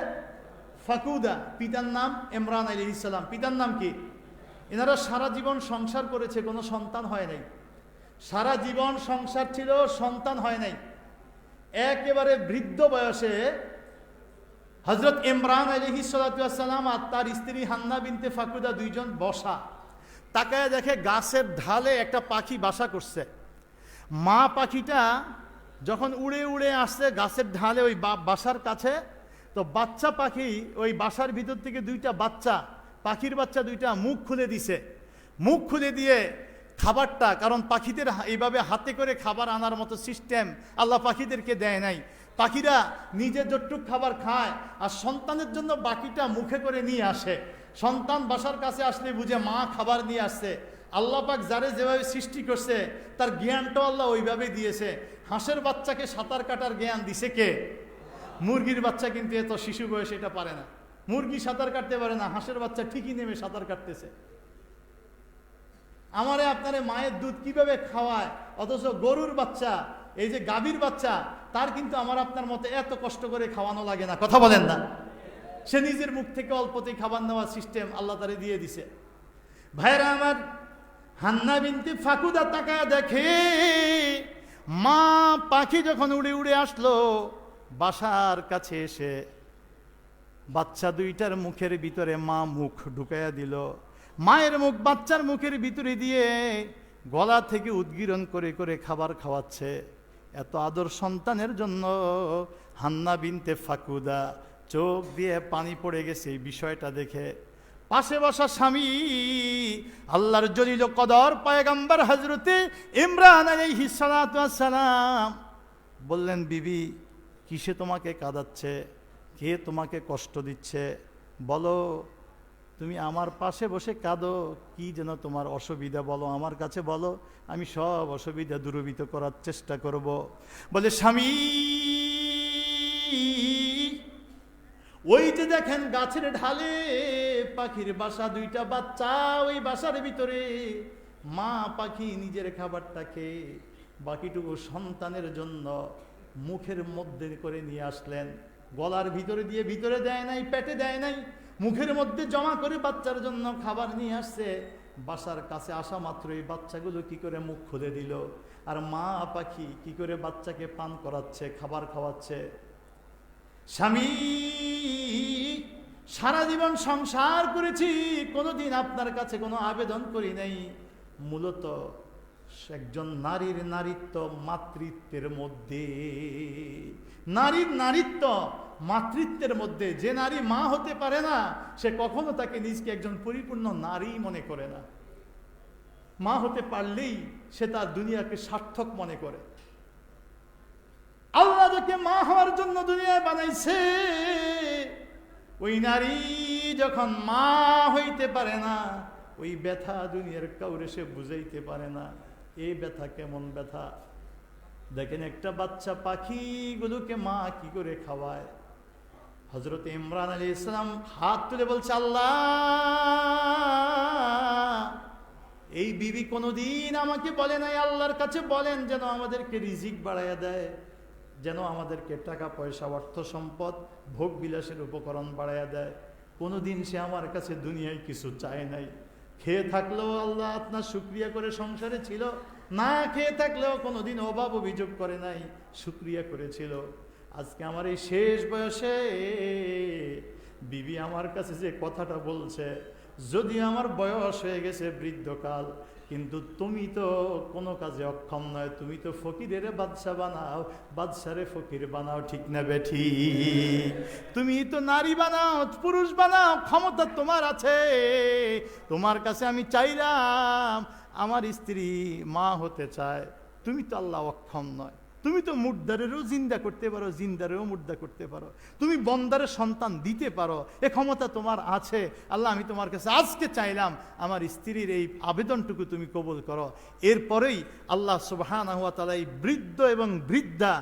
ফাকুদা। পিতার নাম ইমরান আলাইহিস সালাম। পিতার নাম কি? এনারা সারা জীবন সংসার করেছে, কোনো সন্তান হয় নাই। সারা জীবন সংসার ছিল, সন্তান হয় নাই। একেবারে বৃদ্ধ বয়সে হযরত ইমরান আলাইহিস সালাতু ওয়াস সালাম আর তার স্ত্রী হান্না বিনতে ফাকুদা দুইজন বসা, তাকায় দেখে গাছের ঢালে একটা পাখি বাসা করছে। মা পাখিটা যখন উড়ে উড়ে আসছে গাছের ঢালে ওই বাসার কাছে, তো বাচ্চা পাখি ওই বাসার ভিতর থেকে দুইটা বাচ্চা, পাখির বাচ্চা দুইটা মুখ খুলে দিছে। মুখ খুলে দিয়ে খাবারটা, কারণ পাখিদের এইভাবে হাতে করে খাবার আনার মতো সিস্টেম আল্লাহ পাখিদেরকে দেয় নাই। পাখিরা নিজের যতটুক খাবার খায় আর সন্তানের জন্য বাকিটা মুখে করে নিয়ে আসে। সন্তান বাসার কাছে আসলে বুঝে মা খাবার নিয়ে আসছে। আল্লাহ পাক যারে যেভাবে সৃষ্টি করছে তার জ্ঞানটাও আল্লাহ ওইভাবে দিয়েছে। হাঁসের বাচ্চাকে সাঁতার কাটার জ্ঞান দিছে কে? মুরগির বাচ্চা কিন্তু এত শিশু বয়সে এটা পারে না। মুরগি সাঁতার কাটতে পারে না, হাঁসের বাচ্চা ঠিকই নেমে সাঁতার কাটতেছে। আমারে আপনারে মায়ের দুধ কিভাবে খাওয়ায়, অথচ গরুর বাচ্চা, এই যে গাভীর বাচ্চা, তার কিন্তু আমার আপনার মতো এত কষ্ট করে খাওয়ানো লাগে না। কথা বলেন না? সে নিজের মুখ থেকে অল্পতেই খাবার নেওয়ার সিস্টেম আল্লাহ তারে দিয়ে দিছে। ভাইরা আমার, হান্না বিনতে ফাকুদা তাকায় দেখে মা পাখি যখন উড়ে উড়ে আসলো বাসার কাছে এসে বাচ্চা দুইটার মুখের ভিতরে মা মুখ ঢুকাইয়া দিল। মায়ের মুখ বাচ্চার মুখের ভিতরে দিয়ে গলা থেকে উদ্গীরণ করে করে খাবার খাওয়াচ্ছে। এত আদর সন্তানের জন্য হান্না বিনতে ফাকুদা চোখ দিয়ে পানি পড়ে গেছে এই বিষয়টা দেখে। পাশে বসা স্বামী আল্লাহর জলিল কদর পয়গম্বর হযরতে ইমরান আলাইহিস সালাতু ওয়াস সালাম বললেন, বিবি কিসে তোমাকে কাঁদাচ্ছে? কে তোমাকে কষ্ট দিচ্ছে? বলো, তুমি আমার পাশে বসে কাঁদো, কি যেন তোমার অসুবিধা বলো, আমার কাছে বলো, আমি সব অসুবিধা দূরীভূত করার চেষ্টা করব। বলে, স্বামী ওই যে দেখেন গাছের ঢালে পাখির বাসা, দুইটা বাচ্চা, ওই বাসার ভিতরে মা পাখি নিজের খাবারটা খেয়ে বাকিটুকু সন্তানের জন্য মুখের মধ্যে করে নিয়ে আসলেন। গলার ভিতরে দিয়ে ভিতরে দেয় নাই, পেটে দেয় নাই, মুখের মধ্যে জমা করে বাচ্চার জন্য খাবার নিয়ে আসছে। বাসার কাছে আসা মাত্র এই বাচ্চাগুলো কি করে মুখ খুলে দিল, আর মা পাখি কি করে বাচ্চাকে পান করাচ্ছে, খাবার খাওয়াচ্ছে। স্বামী সারা জীবন সংসার করেছি, কোনোদিন আপনার কাছে কোনো আবেদন করি নাই। মূলত একজন নারীর নারীত্ব মাতৃত্বের মধ্যে, নারীর নারীত্ব মাতৃত্বের মধ্যে। যে নারী মা হতে পারে না সে কখনো তাকে নিজকে একজন পরিপূর্ণ নারী মনে করে না। মা হতে পারলেই সে তার দুনিয়াকে সার্থক মনে করে। আল্লাহ যাকে মা হওয়ার জন্য দুনিয়ায় বানাইছে, ওই নারী যখন মা হইতে পারে না, ওই ব্যথা দুনিয়ার কাউরে সে বুঝাইতে পারে না। এই ব্যথা কেমন ব্যথা দেখেন, একটা বাচ্চা পাখিগুলোকে মা কি করে খাওয়ায়। হযরত ইমরান আলাইহিস সালাম হাত তুলে বলছে, আল্লাহ, এই বিবি কোনোদিন আমাকে বলে নাই, আল্লাহর কাছে বলেন যেন আমাদেরকে রিজিক বাড়াইয়া দেয়, যেন আমাদেরকে টাকা পয়সা অর্থ সম্পদ ভোগ বিলাসের উপকরণ বাড়াইয়া দেয়। কোনোদিন সে আমার কাছে দুনিয়ায় কিছু চায় নাই। খেয়ে থাকলেও আল্লাহ আপনার শুকরিয়া করে সংসারে ছিল, না খেয়ে থাকলেও কোনোদিন অভাব অভিযোগ করে নাই, শুকরিয়া করেছিল। আজকে আমার এই শেষ বয়সে বিবি আমার কাছে যে কথাটা বলছে, যদি আমার বয়স হয়ে গেছে বৃদ্ধকাল, কিন্তু তুমি তো কোনো কাজে অক্ষম নয়, তুমি তো ফকিরের বাদশা বানাও, বাদশারে ফকির বানাও, ঠিক না বেঠি? তুমি তো নারী বানাও, পুরুষ বানাও, ক্ষমতা তোমার আছে। তোমার কাছে আমি চাইলাম, আমার স্ত্রী মা হতে চায়, তুমি তো আল্লাহ অক্ষম নয়, তুমি তো মুর্দারেরও জিন্দা করতে পারো, জিন্দারেও মুর্দা করতে পারো, তুমি বন্দারের সন্তান দিতে পারো, এ ক্ষমতা তোমার আছে। আল্লাহ, আমি তোমার কাছে আজকে চাইলাম আমার স্ত্রীর এই আবেদনটুকু তুমি কবুল করো। এরপরেই আল্লাহ সুবহানাহু ওয়া তাআলা এই বৃদ্ধ এবং বৃদ্ধা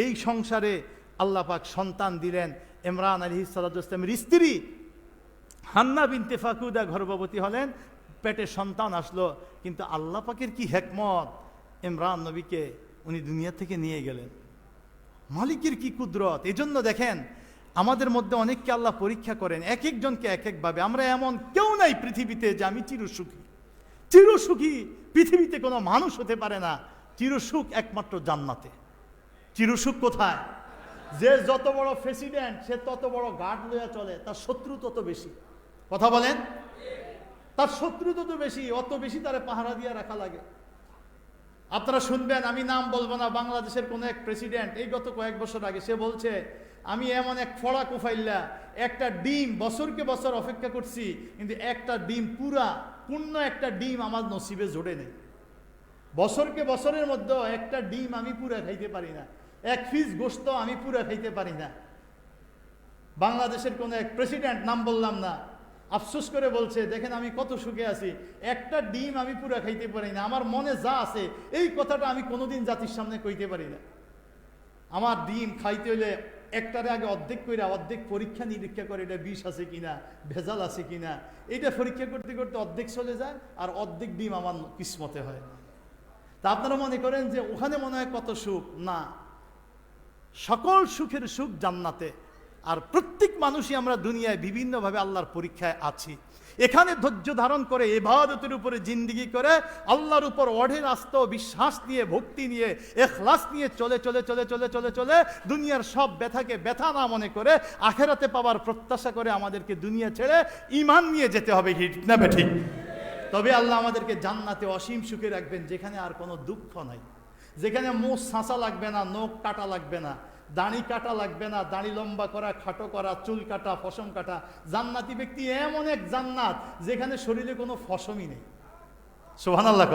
এই সংসারে আল্লাহ পাক সন্তান দিলেন। ইমরান আলাইহিস সালাতু ওয়াস সালামের স্ত্রী হান্না বিনতে ফাকুদা গর্ভবতী হলেন, পেটে সন্তান আসলো, কিন্তু আল্লাহ পাকের কি হিকমত, ইমরান নবীকে উনি দুনিয়া থেকে নিয়ে গেলেন। মালিকের কি কুদরত! এই জন্য দেখেন আমাদের মধ্যে অনেককে আল্লাহ পরীক্ষা করেন, এক একজনকে এক একভাবে। আমরা এমন কেউ নাই পৃথিবীতে যে আমি চিরসুখী। চিরসুখী পৃথিবীতে কোনো মানুষ হতে পারে না। চিরসুখ একমাত্র জান্নাতে। চিরসুখ কোথায়? যে যত বড় প্রেসিডেন্ট সে তত বড় গার্ড লইয়া চলে, তার শত্রু তত বেশি। কথা বলেন? তার শত্রু তত বেশি, অত বেশি তারে পাহারা দিয়ে রাখা লাগে। আপনারা শুনবেন, আমি নাম বলবো না, বাংলাদেশের কোন এক প্রেসিডেন্ট এই গত কয়েক বছর আগে সে বলছে, আমি এমন এক ফড়া কুফাইল্লা একটা ডিম বছরকে বছর অপেক্ষা করছি, কিন্তু একটা ডিম পূর্ণ একটা ডিম আমার নসিবে জোড়ে নেই। বছরকে বছরের মধ্যে একটা ডিম আমি পুরা খাইতে পারি না, এক পিস গোশত আমি পুরা খাইতে পারি না। বাংলাদেশের কোন এক প্রেসিডেন্ট, নাম বললাম না, আফসোস করে বলছে, দেখেন আমি কত সুখে আছি, একটা ডিম আমি পুরা খাইতে পারি না। আমার মনে যা আছে এই কথাটা আমি কোনোদিন জাতির সামনে কইতে পারি না। আমার ডিম খাইতে হইলে একটারে আগে অর্ধেক কইরা অর্ধেক পরীক্ষা নিরীক্ষা করে, এটা বিষ আছে কিনা, ভেজাল আছে কিনা, এইটা পরীক্ষা করতে করতে অর্ধেক চলে যায়, আর অর্ধেক ডিম আমার কিসমতে হয়। তা আপনারা মনে করেন যে ওখানে মনে হয় কত সুখ? না, সকল সুখের সুখ জান্নাতে। আর প্রত্যেক মানুষই আমরা দুনিয়ায় বিভিন্নভাবে আল্লাহর পরীক্ষায় আছি। এখানে ধৈর্য ধারণ করে ইবাদতের উপরে জিন্দেগি করে আল্লাহর উপর অঢেল আস্থা ও বিশ্বাস নিয়ে, ভক্তি নিয়ে, ইখলাস নিয়ে চলে চলে চলে চলে চলে চলে দুনিয়ার সব ব্যথাকে ব্যথা না মনে করে আখেরাতে পাওয়ার প্রত্যাশা করে আমাদেরকে দুনিয়া ছেড়ে ঈমান নিয়ে যেতে হবে, ঠিক না ঠিক? তবে আল্লাহ আমাদেরকে জান্নাতে অসীম সুখে রাখবেন, যেখানে আর কোনো দুঃখ নাই, যেখানে মুখ ছাঁচা লাগবে না, নখ কাটা লাগবে না, দাড়ি কাটা লাগবে না, দাড়ি লম্বা করা, খাটো করা, চুল কাটা, ফসম কাটা। জান্নাতি ব্যক্তি এমন এক জান্নাত যেখানে শরীরে কোনো ফসমই নেই। সুবহানাল্লাহ।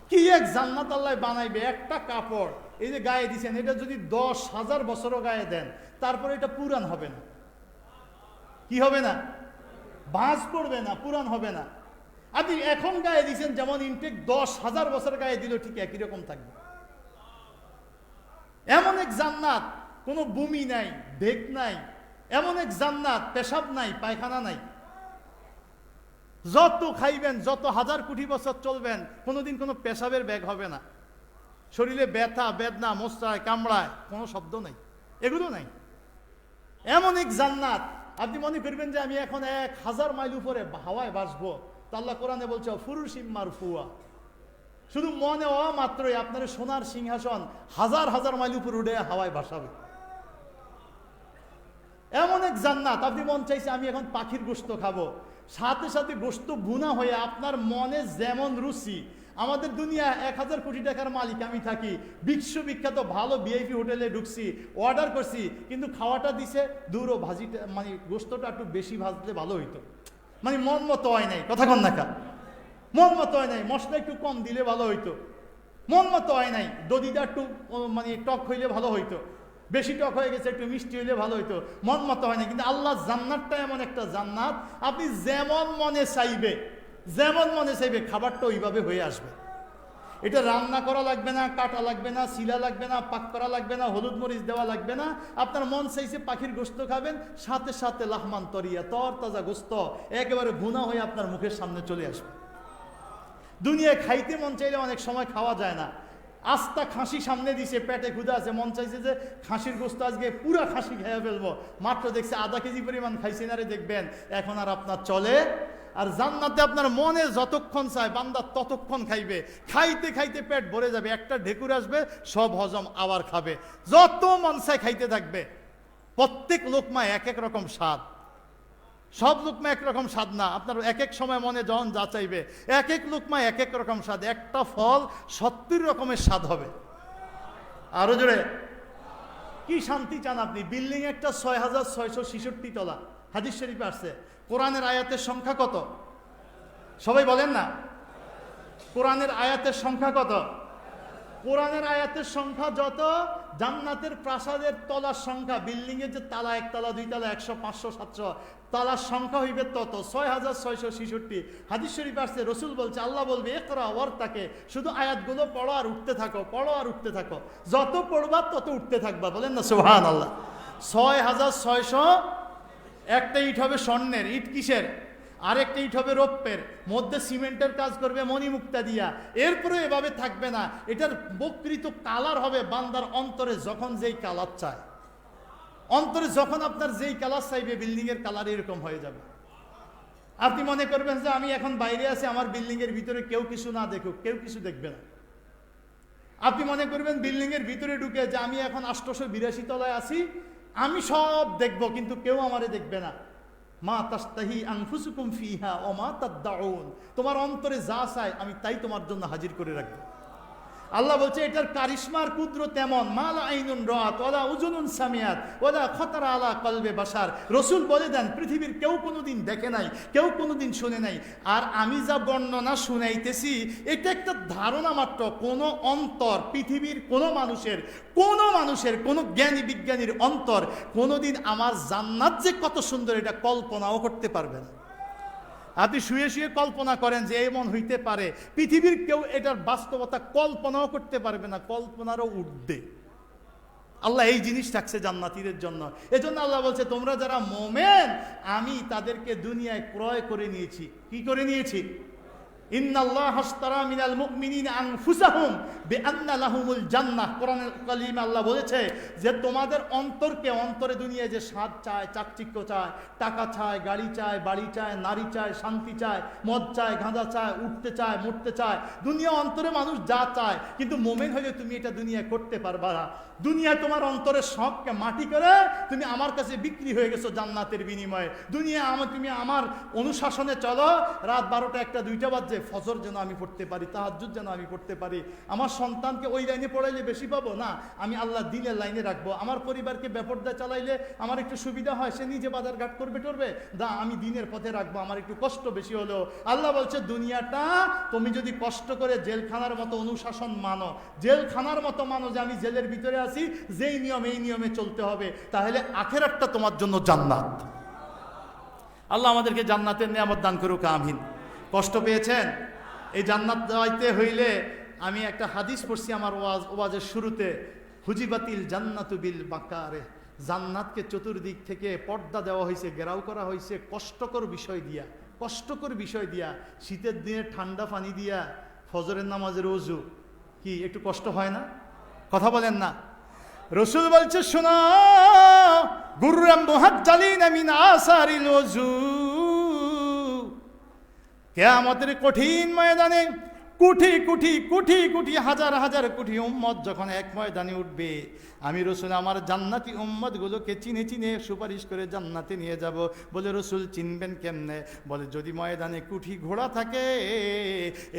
কি এক জান্নাত আল্লাহ বানাইবে! একটা কাপড় এই যে গায়ে দিছেন, এটা যদি 10,000 বছরও গায়ে দেন, তারপরে এটা পুরান হবে না। কি হবে না? ভাঁজ পড়বে না, পুরান হবে না। আপনি এখন গায়ে দিছেন, যেমন ইনটেক 10,000 বছর গায়ে দিল ঠিক একই রকম থাকবে। এমন এক জান্নাত, কোনো বমি নাই, বেগ নাই। এমন এক জান্নাত, পেশাব নাই, পায়খানা নাই। যত খাইবেন, যত হাজার কোটি বছর চলবেন, কোনোদিন কোনো পেশাবের ব্যাগ হবে না। শরীরে ব্যথা, বেদনা, মোচড়ায়, কামড়ায়, কোনো শব্দ নাই, এগুলো নাই। এমন এক জান্নাত, আপনি মনে করবেন যে আমি এখন 1000 মাইল উপরে হাওয়ায় বাসবো। তা আল্লাহ কোরআনে বলছে ফুরুশিম মারফুয়া। শুধু মনে হওয়া মাত্রই আপনার সোনার সিংহাসন 1000 মাইল উপর উঠে হাওয়ায় ভাসাবে। এমন এক জান্নাত, আপনি মন চাইছে আমি এখন পাখির গোশত খাবো, সাথে সাথে গোশত ভুনা হয়ে আপনার মনে যেমন রুচি। আমাদের দুনিয়া 1000 কোটি টাকার মালিক আমি থাকি, বিশ্ববিখ্যাত ভালো ভিআইপি হোটেলে ঢুকছি, অর্ডার করছি, কিন্তু খাওয়াটা দিছে দূরও ভাজিটা, মানে গোশতটা একটু বেশি ভাজলে ভালো হইতো, মানে মন মতো হয় নাই। কথা কন না কা? মন মতো হয় নাই। মশলা একটু কম দিলে ভালো হইতো, মন মতো হয় নাই। দদিটা একটু মানে টক হইলে ভালো হইতো, বেশি টক হয়ে গেছে, একটু মিষ্টি হইলে ভালো হইতো, মন মতো হয় না। কিন্তু আল্লাহ জান্নাতটা এমন একটা জান্নাত, আপনি যেমন মনে চাইবে খাবারটা ওইভাবে হয়ে আসবে। এটা রান্না করা লাগবে না, কাটা লাগবে না, শিলা লাগবে না, পাক করা লাগবে না, হলুদ মরিচ দেওয়া লাগবে না। আপনার মন চাইছে পাখির গোশত খাবেন, সাথে সাথে লাহমান তরিয়া, তর তাজা গোশত একেবারে ভুনা হয়ে আপনার মুখের সামনে চলে আসবে। দুনিয়ায় খাইতে মন চাইলে অনেক সময় খাওয়া যায় না। আস্তা খাসি সামনে দিছে, পেটে ক্ষুধা আছে, মন চাইছে যে খাসির গোশত আজকে পুরা খাসি খেয়ে ফেলবো, মাত্র দেখছে আধা কেজি পরিমাণ খাইছে না রে, দেখবেন এখন আর আপনার চলে। আর জান্নাতে আপনার মনে যতক্ষণ চায় বান্দা ততক্ষণ খাইবে, খাইতে খাইতে পেট ভরে যাবে, একটা ঢেকুর আসবে, সব হজম আবার খাবে, যত মন চায় খাইতে থাকবে। প্রত্যেক লোকমা এক এক রকম স্বাদ, সব লোকমা একরকম স্বাদ না। আপনার এক এক সময় মনে যখন যা চাইবে, এক এক লোকমা এক এক রকম স্বাদ। একটা ফল 70 রকমের স্বাদ হবে। আরো জোরে, কি শান্তি চান আপনি? বিল্ডিং একটা 6666 তলা, হাদিস শরীফে আসছে। কোরআনের আয়াতের সংখ্যা কত? সবাই বলেন না, কোরআনের আয়াতের সংখ্যা কত? কোরআনের আয়াতের সংখ্যা যত, জান্নাতের প্রাসাদের তলার সংখ্যা, বিল্ডিং এর যে তালা, একতলা, দুইতলা, 100, 500, 700 তলার সংখ্যা হইবে তত 6666। হাদিস শরীফ আসছে, রসুল বলছে, আল্লাহ বলবে ইকরা ওয়ারতাকে, শুধু আয়াতগুলো পড়ো আর উঠতে থাকো, পড়ো আর উঠতে থাকো, যত পড়বা তত উঠতে থাকবা। বলেন না সুবহানাল্লাহ। 6600। একটা ইট হবে স্বর্ণের, ইট কিসের? আরেকটা ইট হবে রৌপ্যের, মধ্যে সিমেন্টের কাজ করবে মণিমুক্তা দিয়া। এরপরে এভাবে থাকবে না, এটার বকৃত কালার হবে বান্দার অন্তরে যখন যেই কালার চায়, অন্তরে যখন আপনার যেই কালার চাইবে বিল্ডিং এর কালার এরকম হয়ে যাবে। আপনি মনে করবেন যে আমি এখন বাইরে আছি, আমার বিল্ডিং এর ভিতরে কেউ কিছু না দেখুক, কেউ কিছু দেখবে না। আপনি মনে করবেন বিল্ডিং এর ভিতরে ঢুকে যে আমি এখন 882 তলায় আছি, আমি সব দেখব কিন্তু কেউ আমারে দেখবে না। মা তাস্তাহি আনফুসুকুম ফিহা ওয়া মা তাদউন, তোমার অন্তরে যা চায় আমি তাই তোমার জন্য হাজির করে রাখবো। আল্লাহ বলছে এটার কারিশমার কুদরত তেমন, মালা আইনুন রাত ওয়ালা উজুনুন সামিয়াত ওয়ালা খাতারা আলা কলবে বাশার। রসুল বলে দেন পৃথিবীর কেউ কোনোদিন দেখে নাই, কেউ কোনোদিন শুনে নাই, আর আমি যা বর্ণনা শুনাইতেছি এটা একটা ধারণা মাত্র। কোনো অন্তর, পৃথিবীর কোনো মানুষের কোনো জ্ঞানী বিজ্ঞানীর অন্তর কোনোদিন আমার জান্নাত যে কত সুন্দর এটা কল্পনাও করতে পারবে না। আপনি শুয়ে শুয়ে কল্পনা করেন যে এমন হইতে পারে, পৃথিবীর কেউ এটার বাস্তবতা কল্পনাও করতে পারবে না, কল্পনারও ঊর্ধ্বে। আল্লাহ এই জিনিস থাকছে জান্নাতীদের জন্য। এজন্য আল্লাহ বলছে তোমরা যারা মোমেন, আমি তাদেরকে দুনিয়ায় ক্রয় করে নিয়েছি। কি করে নিয়েছি? ইন্নাল্লাহা আশতারা মিনাল মুমিনিনা আনফুসাহুম বিআন্না লাহুমুল জান্নাহ। কোরআনুল কারীমে আল্লাহ বলেছে যে তোমাদের অন্তরকে, অন্তরে দুনিয়ায় যে স্বাদ চায়, চাকচিক্য চায়, টাকা চায়, গাড়ি চায়, বাড়ি চায়, নারী চায়, শান্তি চায়, মদ চায়, গাঁজা চায়, উঠতে চায়, মরতে চায়, দুনিয়া অন্তরে মানুষ যা চায়, কিন্তু মোমেন হলে তুমি এটা দুনিয়ায় করতে পারবা না। দুনিয়া তোমার অন্তরের শখকে মাটি করে তুমি আমার কাছে বিক্রি হয়ে গেছো জান্নাতের বিনিময়ে। দুনিয়া তুমি আমার অনুশাসনে চলো, রাত 12টা 1টা 2টা বাজে, ফজর যেন আমি পড়তে পারি, তাহাজ্জুদ যেন আমি পড়তে পারি। আমার সন্তানকে ওই লাইনে পড়াইলে বেশি পাবো না, আমি আল্লাহ দিনের লাইনে রাখবো। আমার পরিবারকে বেপরদায় চালাইলে আমার একটু সুবিধা হয়, সে নিজে বাজার ঘাট করবে টরবে, দা আমি দিনের পথে রাখবো, আমার একটু কষ্ট বেশি হলেও। আল্লাহ বলছে দুনিয়াটা তুমি যদি কষ্ট করে জেলখানার মতো অনুশাসন মানো, জেলখানার মতো মানো যে আমি জেলের ভিতরে আছি, যেই নিয়ম এই নিয়মে চলতে হবে, তাহলে আখিরাতটা তোমার জন্য জান্নাত। আল্লাহ আমাদেরকে জান্নাতের নিয়ামত দান করুক, আমিন। কষ্ট পেয়েছেন? এই জান্নাত যাইতে হইলে আমি একটা হাদিস পড়ছি আমার ওয়াজের শুরুতে, হুজিবাতিল জান্নাতু বিল মাকারে। জান্নাতকে চতুর্দিক থেকে পর্দা দেওয়া হয়েছে, ঘেরাও করা হয়েছে কষ্টকর বিষয় দিয়া, কষ্টকর বিষয় দিয়া। শীতের দিনে ঠান্ডা পানি দিয়া ফজরের নামাজের ওযু, কি একটু কষ্ট হয় না? কথা বলেন না। রসুল বলছে শোনো, গুররাম মুহাজ্জালিনা মিন আসারিল ওযু, কিয়ামতের কঠিন ময়দানে কোটি কোটি কোটি কোটি হাজার হাজার কোটি উম্মত যখন এক ময়দানে উঠবে, আমি রসুল আমার জান্নাতি উম্মতগুলোকে চিনে চিনে সুপারিশ করে জান্নাতে নিয়ে যাব। বলে রসুল চিনবেন কেমনে? বলে যদি ময়দানে কুঠি ঘোড়া থাকে,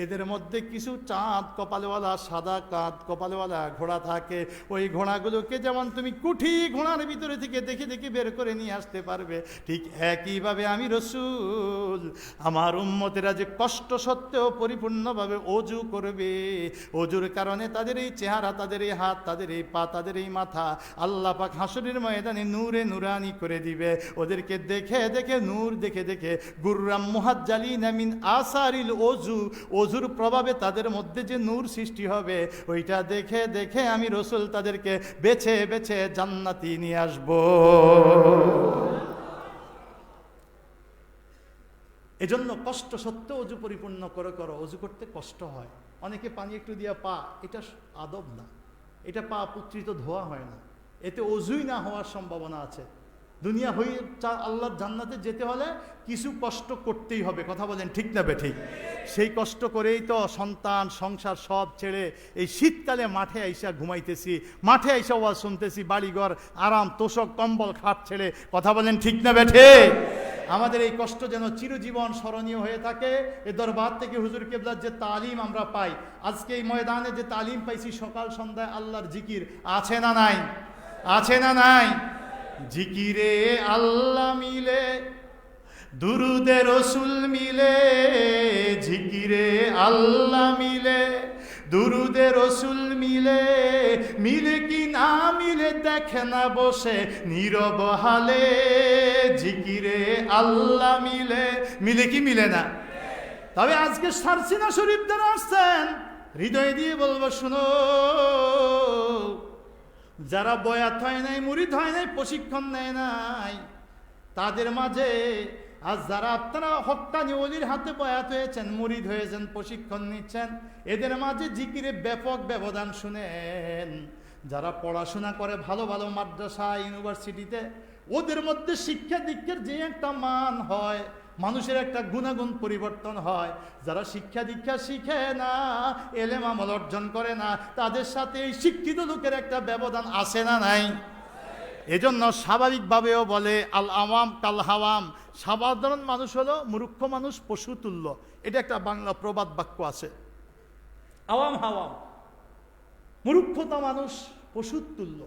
এদের মধ্যে কিছু চাঁদ কপালওয়ালা, সাদা কাঁধ কপালওয়ালা ঘোড়া থাকে, ওই ঘোড়াগুলোকে যেমন তুমি কুঠি ঘোড়ার ভিতরে থেকে দেখে দেখে বের করে নিয়ে আসতে পারবে, ঠিক একইভাবে আমি রসুল আমার উম্মতেরা যে কষ্ট সত্ত্বেও পরিপূর্ণভাবে অজু করবে, অজুর কারণে তাদের এই চেহারা, তাদের এই হাত, তাদের এই পা, তাদের এই মাথা আল্লাহ পাক হাসরের ময়দানে নূরে নুরানি করে দিবে। ওদেরকে দেখে দেখে, নূর দেখে দেখে, গুররাম মুহাজ্জালিনা মিন আসারিল ওযু, ওযুর প্রভাবে তাদের মধ্যে যে নূর সৃষ্টি হবে, ওইটা দেখে দেখে আমি রসুল তাদেরকে বেছে বেছে জান্নাতি নিয়ে আসবো। এজন্য কষ্ট সত্ত্বেও অজু পরিপূর্ণ করে করো। অজু করতে কষ্ট হয়, অনেকে পানি একটু দিয়া পা, এটা আদব না, এটা পা পুত্রিত ধোয়া হয় না, এতে অজুই না হওয়ার সম্ভাবনা আছে। দুনিয়া হয়ে আল্লাহর জান্নাতে যেতে হলে কিছু কষ্ট করতেই হবে। কথা বলেন ঠিক না বেঠিক? সেই কষ্ট করেই তো সন্তান সংসার সব ছেড়ে এই শীতকালে মাঠে আইসা ঘুমাইতেছি, মাঠে আইসা ওয়াজ শুনতেছি, বাড়িঘর আরাম, তোষক কম্বল খাট ছেড়ে। কথা বলেন ঠিক না বেঠিক? আমাদের এই কষ্ট যেন চিরজীবন স্মরণীয় হয়ে থাকে। এই দরবার থেকে হুজুর কেবলার যে তালিম আমরা পাই, আজকে এই ময়দানে যে তালিম পাইছি, সকাল সন্ধ্যায় আল্লাহর জিকির আছে না নাই? আছে না নাই? জিকিরে আল্লাহ মিলে, দুরুদে রসুল মিলে, জিকিরে আল্লাহ মিলে, দুরুদে রসুল মিলে মিলে কি না মিলে দেখে না বসে নীরব হালে জিকিরে আল্লাহ মিলে মিলে কি মিলে না? তবে আজকে সারসিনা শরীফ যারা আসছেন হৃদয় দিয়ে বলবো শুনো, যারা বয়াত হয় নাই, মুরিদ হয় নাই, প্রশিক্ষণ নেয় নাই, তাদের মাঝে আজ যারা আপনারা হক্কানি ওলির হাতে বয়াত হয়েছেন, মুরিদ হয়েছেন, প্রশিক্ষণ নিচ্ছেন, এদের মাঝে জিকিরে ব্যাপক ব্যবধান শুনেন। যারা পড়াশোনা করে ভালো ভালো মাদ্রাসা ইউনিভার্সিটিতে, ওদের মধ্যে শিক্ষা দীক্ষার যে একটা মান হয়, মানুষের একটা গুণাগুণ পরিবর্তন হয়। যারা শিক্ষা দীক্ষা শিখে না, এলেম আমল অর্জন করে না, তাদের সাথে এই শিক্ষিত লোকের একটা ব্যবধান আছে না নাই? এজন্য স্বাভাবিকভাবেও বলে আল আওয়াম কাল হাওয়াম, সাধারণ মানুষ হলো মূর্খ মানুষ পশু তুল্য। এটা একটা বাংলা প্রবাদ বাক্য আছে। আওয়াম হাওয়াম, মূর্খতা মানুষ পশুর তুল্য।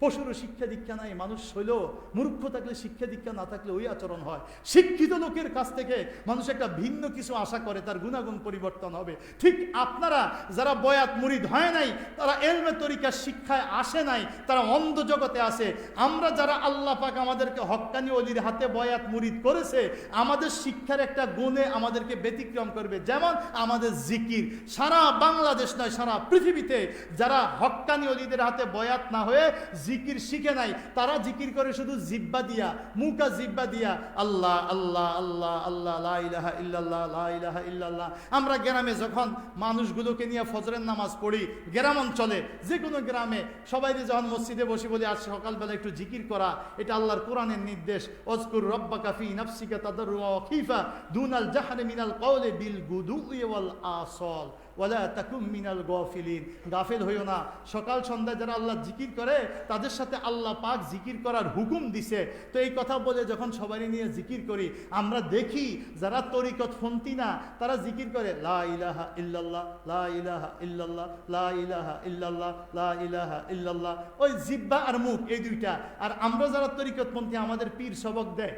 পশুরও শিক্ষা দীক্ষা নাই, মানুষ হইলেও মূর্খ থাকলে, শিক্ষা দীক্ষা না থাকলে ওই আচরণ হয়। শিক্ষিত লোকের কাছ থেকে মানুষ একটা ভিন্ন কিছু আশা করে, তার গুণাগুণ পরিবর্তন হবে। ঠিক আপনারা যারা বয়াত মুরিদ হয় নাই, তারা এলমে তরিকার শিক্ষায় আসে নাই, তারা অন্ধ জগতে আছে। আমরা যারা আল্লাহ পাক আমাদেরকে হক্কানি ওলির হাতে বয়াত মুরিদ করেছে, আমাদের শিক্ষার একটা গুণে আমাদেরকে ব্যতিক্রম করবে। যেমন আমাদের জিকির, সারা বাংলাদেশ নয় সারা পৃথিবীতে যারা হক্কানি ওলিদের হাতে বয়াত না হয়ে জিকির শিখে নাই, তারা জিকির করে শুধু জিব্বা দিয়া, মুকা জিব্বা দিয়া, আল্লাহ আল্লাহ আল্লাহ আল্লাহ লা ইলাহা ইল্লাল্লাহ লা ইলাহা ইল্লাল্লাহ। আমরা গ্রামে যখন মানুষগুলোকে নিয়ে ফজরের নামাজ পড়ি, গ্রাম অঞ্চলে যে কোনো গ্রামে সবাই যখন মসজিদে বসে বলি আজ সকালবেলা একটু জিকির করা, এটা আল্লাহর কোরআনের নির্দেশ। অজকুর রব্বাকা ফি নাফসিকা তাদাররুআ ওয়া খিফা দুনাল জাহরি মিনাল কওলি বিল গুদুই ওয়াল আসল ওয়ালা তাকুম মিনাল গাফিলিন। গাফিল হইও না। সকাল সন্ধ্যা যারা আল্লাহ জিকির করে, তাদের সাথে আল্লাহ পাক জিকির করার হুকুম দিছে। তো এই কথা বলে যখন সবাই নিয়ে জিকির করি, আমরা দেখি যারা তরিকত ফন্তি না, তারা জিকির করে লা ইলাহা ইল্লাল্লাহ লা ইলাহা ইল্লাল্লাহ লা ইলাহা ইল্লাল্লাহ লা ইলাহা ইল্লাল্লাহ। ওই জিব্বা আর মুখ এই দুইটা। আর আমরা যারা তরিকত ফন্তি, আমাদের পীর সবক দেয়।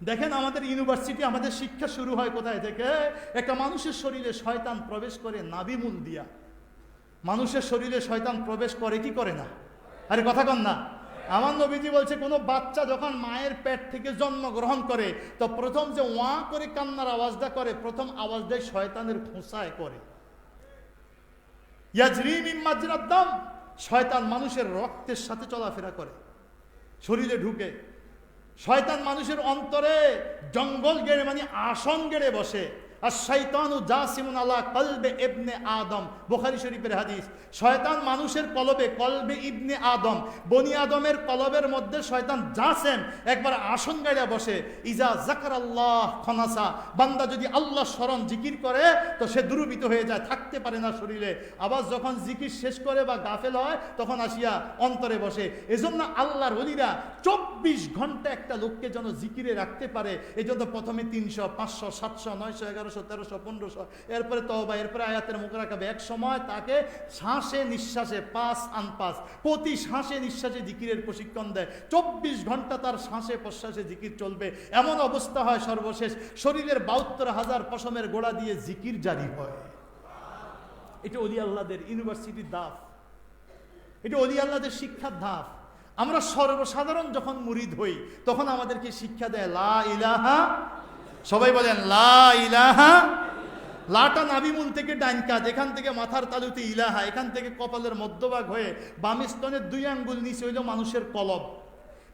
দেখেন আমাদের ইউনিভার্সিটি, আমাদের শিক্ষা শুরু হয় কোথায় থেকে? একটা মানুষের শরীরে শয়তান প্রবেশ করে নাভিমূল দিয়া। মানুষের শরীরে শয়তান প্রবেশ করে কি করে না? আরে কথা কন না। আমার নবীজি বলছে, কোনো বাচ্চা যখন মায়ের পেট থেকে জন্মগ্রহণ করে, তো প্রথম যে ওয়া করে কান্নার আওয়াজটা করে, প্রথম আওয়াজটাই শয়তানের খোঁচায় করে। ইয়াজরি মিন মাজরাদ দাম, শয়তান মানুষের রক্তের সাথে চলাফেরা করে, শরীরে ঢুকে। শয়তান মানুষের অন্তরে জঙ্গল গেড়ে, মানে আসন গেড়ে বসে। আর শয়তানু জাসিমুন আলা কলবে ইবনে আদম, বুখারী শরীফের হাদিস। শয়তান মানুষের কলবে, কলবে ইবনে আদম, বনি আদমের কলবের মধ্যে শয়তান জাসেম, একবার আসন গাড়িয়া বসে। ইজা যাকারাল্লাহ খনাসা, বান্দা যদি আল্লাহ স্মরণ জিকির করে তো সে দুর্বৃত হয়ে যায়, থাকতে পারে না শরীরে। আবার যখন জিকির শেষ করে বা গাফেল হয়, তখন আসিয়া অন্তরে বসে। এজন্য আল্লাহর ওলিরা 24 ঘন্টা একটা লোককে যেন জিকিরে রাখতে পারে, এই জন্য প্রথমে 300, 500, 700, 900, 1100, 1300, 1500, এরপরে তওবা, এরপরে আয়াতের মুকারাকাবা। এক সময় তাকে শ্বাসে নিঃশ্বাসে 5 আনপাস, প্রতি শ্বাসে নিঃশ্বাসে জিকিরের প্রশিক্ষণ দেয়। 24 ঘন্টা তার শ্বাসে প্রশ্বাসে জিকির চলবে। এমন অবস্থা হয় সর্বশেষ শরীরের 72,000 পশমের গোড়া দিয়ে জিকির জারি হয়। এটা ওলি আল্লাহদের ইউনিভার্সিটির ধাপ, এটা ওলি আল্লাহদের শিক্ষার ধাপ। আমরা সর্বসাধারণ যখন মুরিদ হই, তখন আমাদেরকে শিক্ষা দেয় লা ইলাহা, সবাই বলেন লা ইলাহা। লাটা নাভিমূল থেকে ডাইন কাঁধ, এখান থেকে মাথার তালুতে ইলাহা, এখান থেকে কপালের মধ্যভাগ হয়ে বাম স্তনের 2 আঙ্গুল নিচে হইল মানুষের কলব।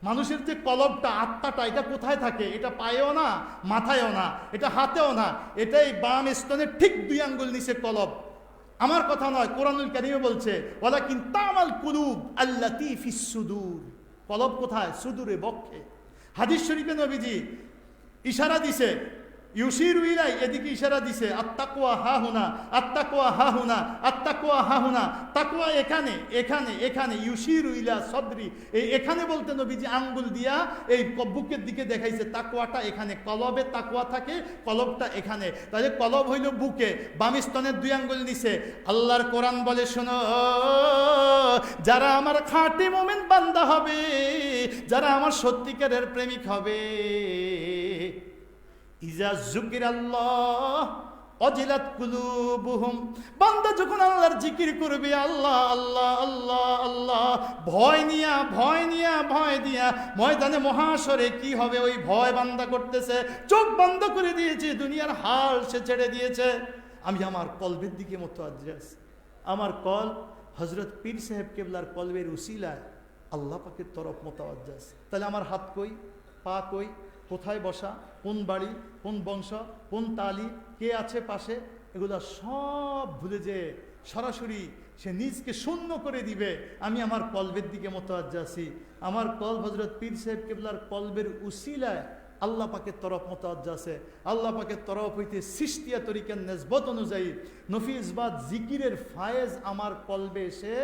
মানুষের যে কলবটা, আত্মাটা, এটা কোথায় থাকে? এটা পায়েও না, মাথায়ও না, এটা হাতেও না, এটাই বাম স্তনের ঠিক 2 আঙ্গুল নিচে কলব। আমার কথা নয়, কোরআনুল কারীমে বলছে ওয়ালাকিন তামাল কুলুব আল্লাতী ফিস সুদূর। কলব কোথায়? সুদূরে, বক্ষে। হাদিস শরীফে নবীজি ইশারা দিছে, ইউশিরু ইলাই, এদিকে ইশারা দিছে, আত্তাকওয়া হাহুনা, আত্তাকওয়া হাহুনা, আত্তাকওয়া হাহুনা। তাকওয়া এখানে, এখানে, এখানে। ইউশিরু ইলা সদরি, এই এখানে বলতে নবীজি আঙ্গুল দিয়া এই বুকের দিকে দেখাইছে। তাকওয়াটা এখানে, কলবে তাকওয়া থাকে, কলবটা এখানে। তাহলে কলব হইল বুকে, বাম স্তনের 2 আঙ্গুল নিচে। আল্লাহর কোরআন বলে, শোনো, যারা আমার খাঁটি মুমিন বান্দা হবে, যারা আমার সত্যিকারের প্রেমিক হবে, ইজা যুকিরাল্লাহ অজিলাত কুলুবুহুম, বান্দা যখন আল্লাহর জিকির করবে, আল্লাহ আল্লাহ আল্লাহ আল্লাহ, ভয় নিয়া ভয় দিয়া ময়দানে মহাশরে কি হবে ওই ভয় বান্দা করতেছে, চোখ বন্ধ করে দিয়েছে, দুনিয়ার হাল সে ছেড়ে দিয়েছে। আমি আমার কলবের দিকে মুতাওয়াজ্জিহ আছি, আমার কল হযরত পীর সাহেব কেবলার কলবের উসিলায় আল্লাহ পাকের তরফ মুতাওয়াজ্জিহ আছে। তাহলে আমার হাত কই, পা কই, কোথায় বসা, কোন বাড়ি, কোন বংশ, কোন তালি, কে আছে পাশে, এগুলো সব ভুলে যে সরাসরি সে নিজকে শূন্য করে দিবে। আমি আমার কলবের দিকে মুতাওয়াজ্জিহ আছি, আমার কলব হযরত পীর সাহেব কেবলার কলবের উসিলায় আল্লাহ পাকের তরফ মুতাওয়াজ্জিহ আছে। আল্লাহ পাকের তরফ হইতে সৃষ্টিয়া তরিকার নেসবত অনুযায়ী নফিসবাদ জিকিরের ফায়েজ আমার কলবে এসে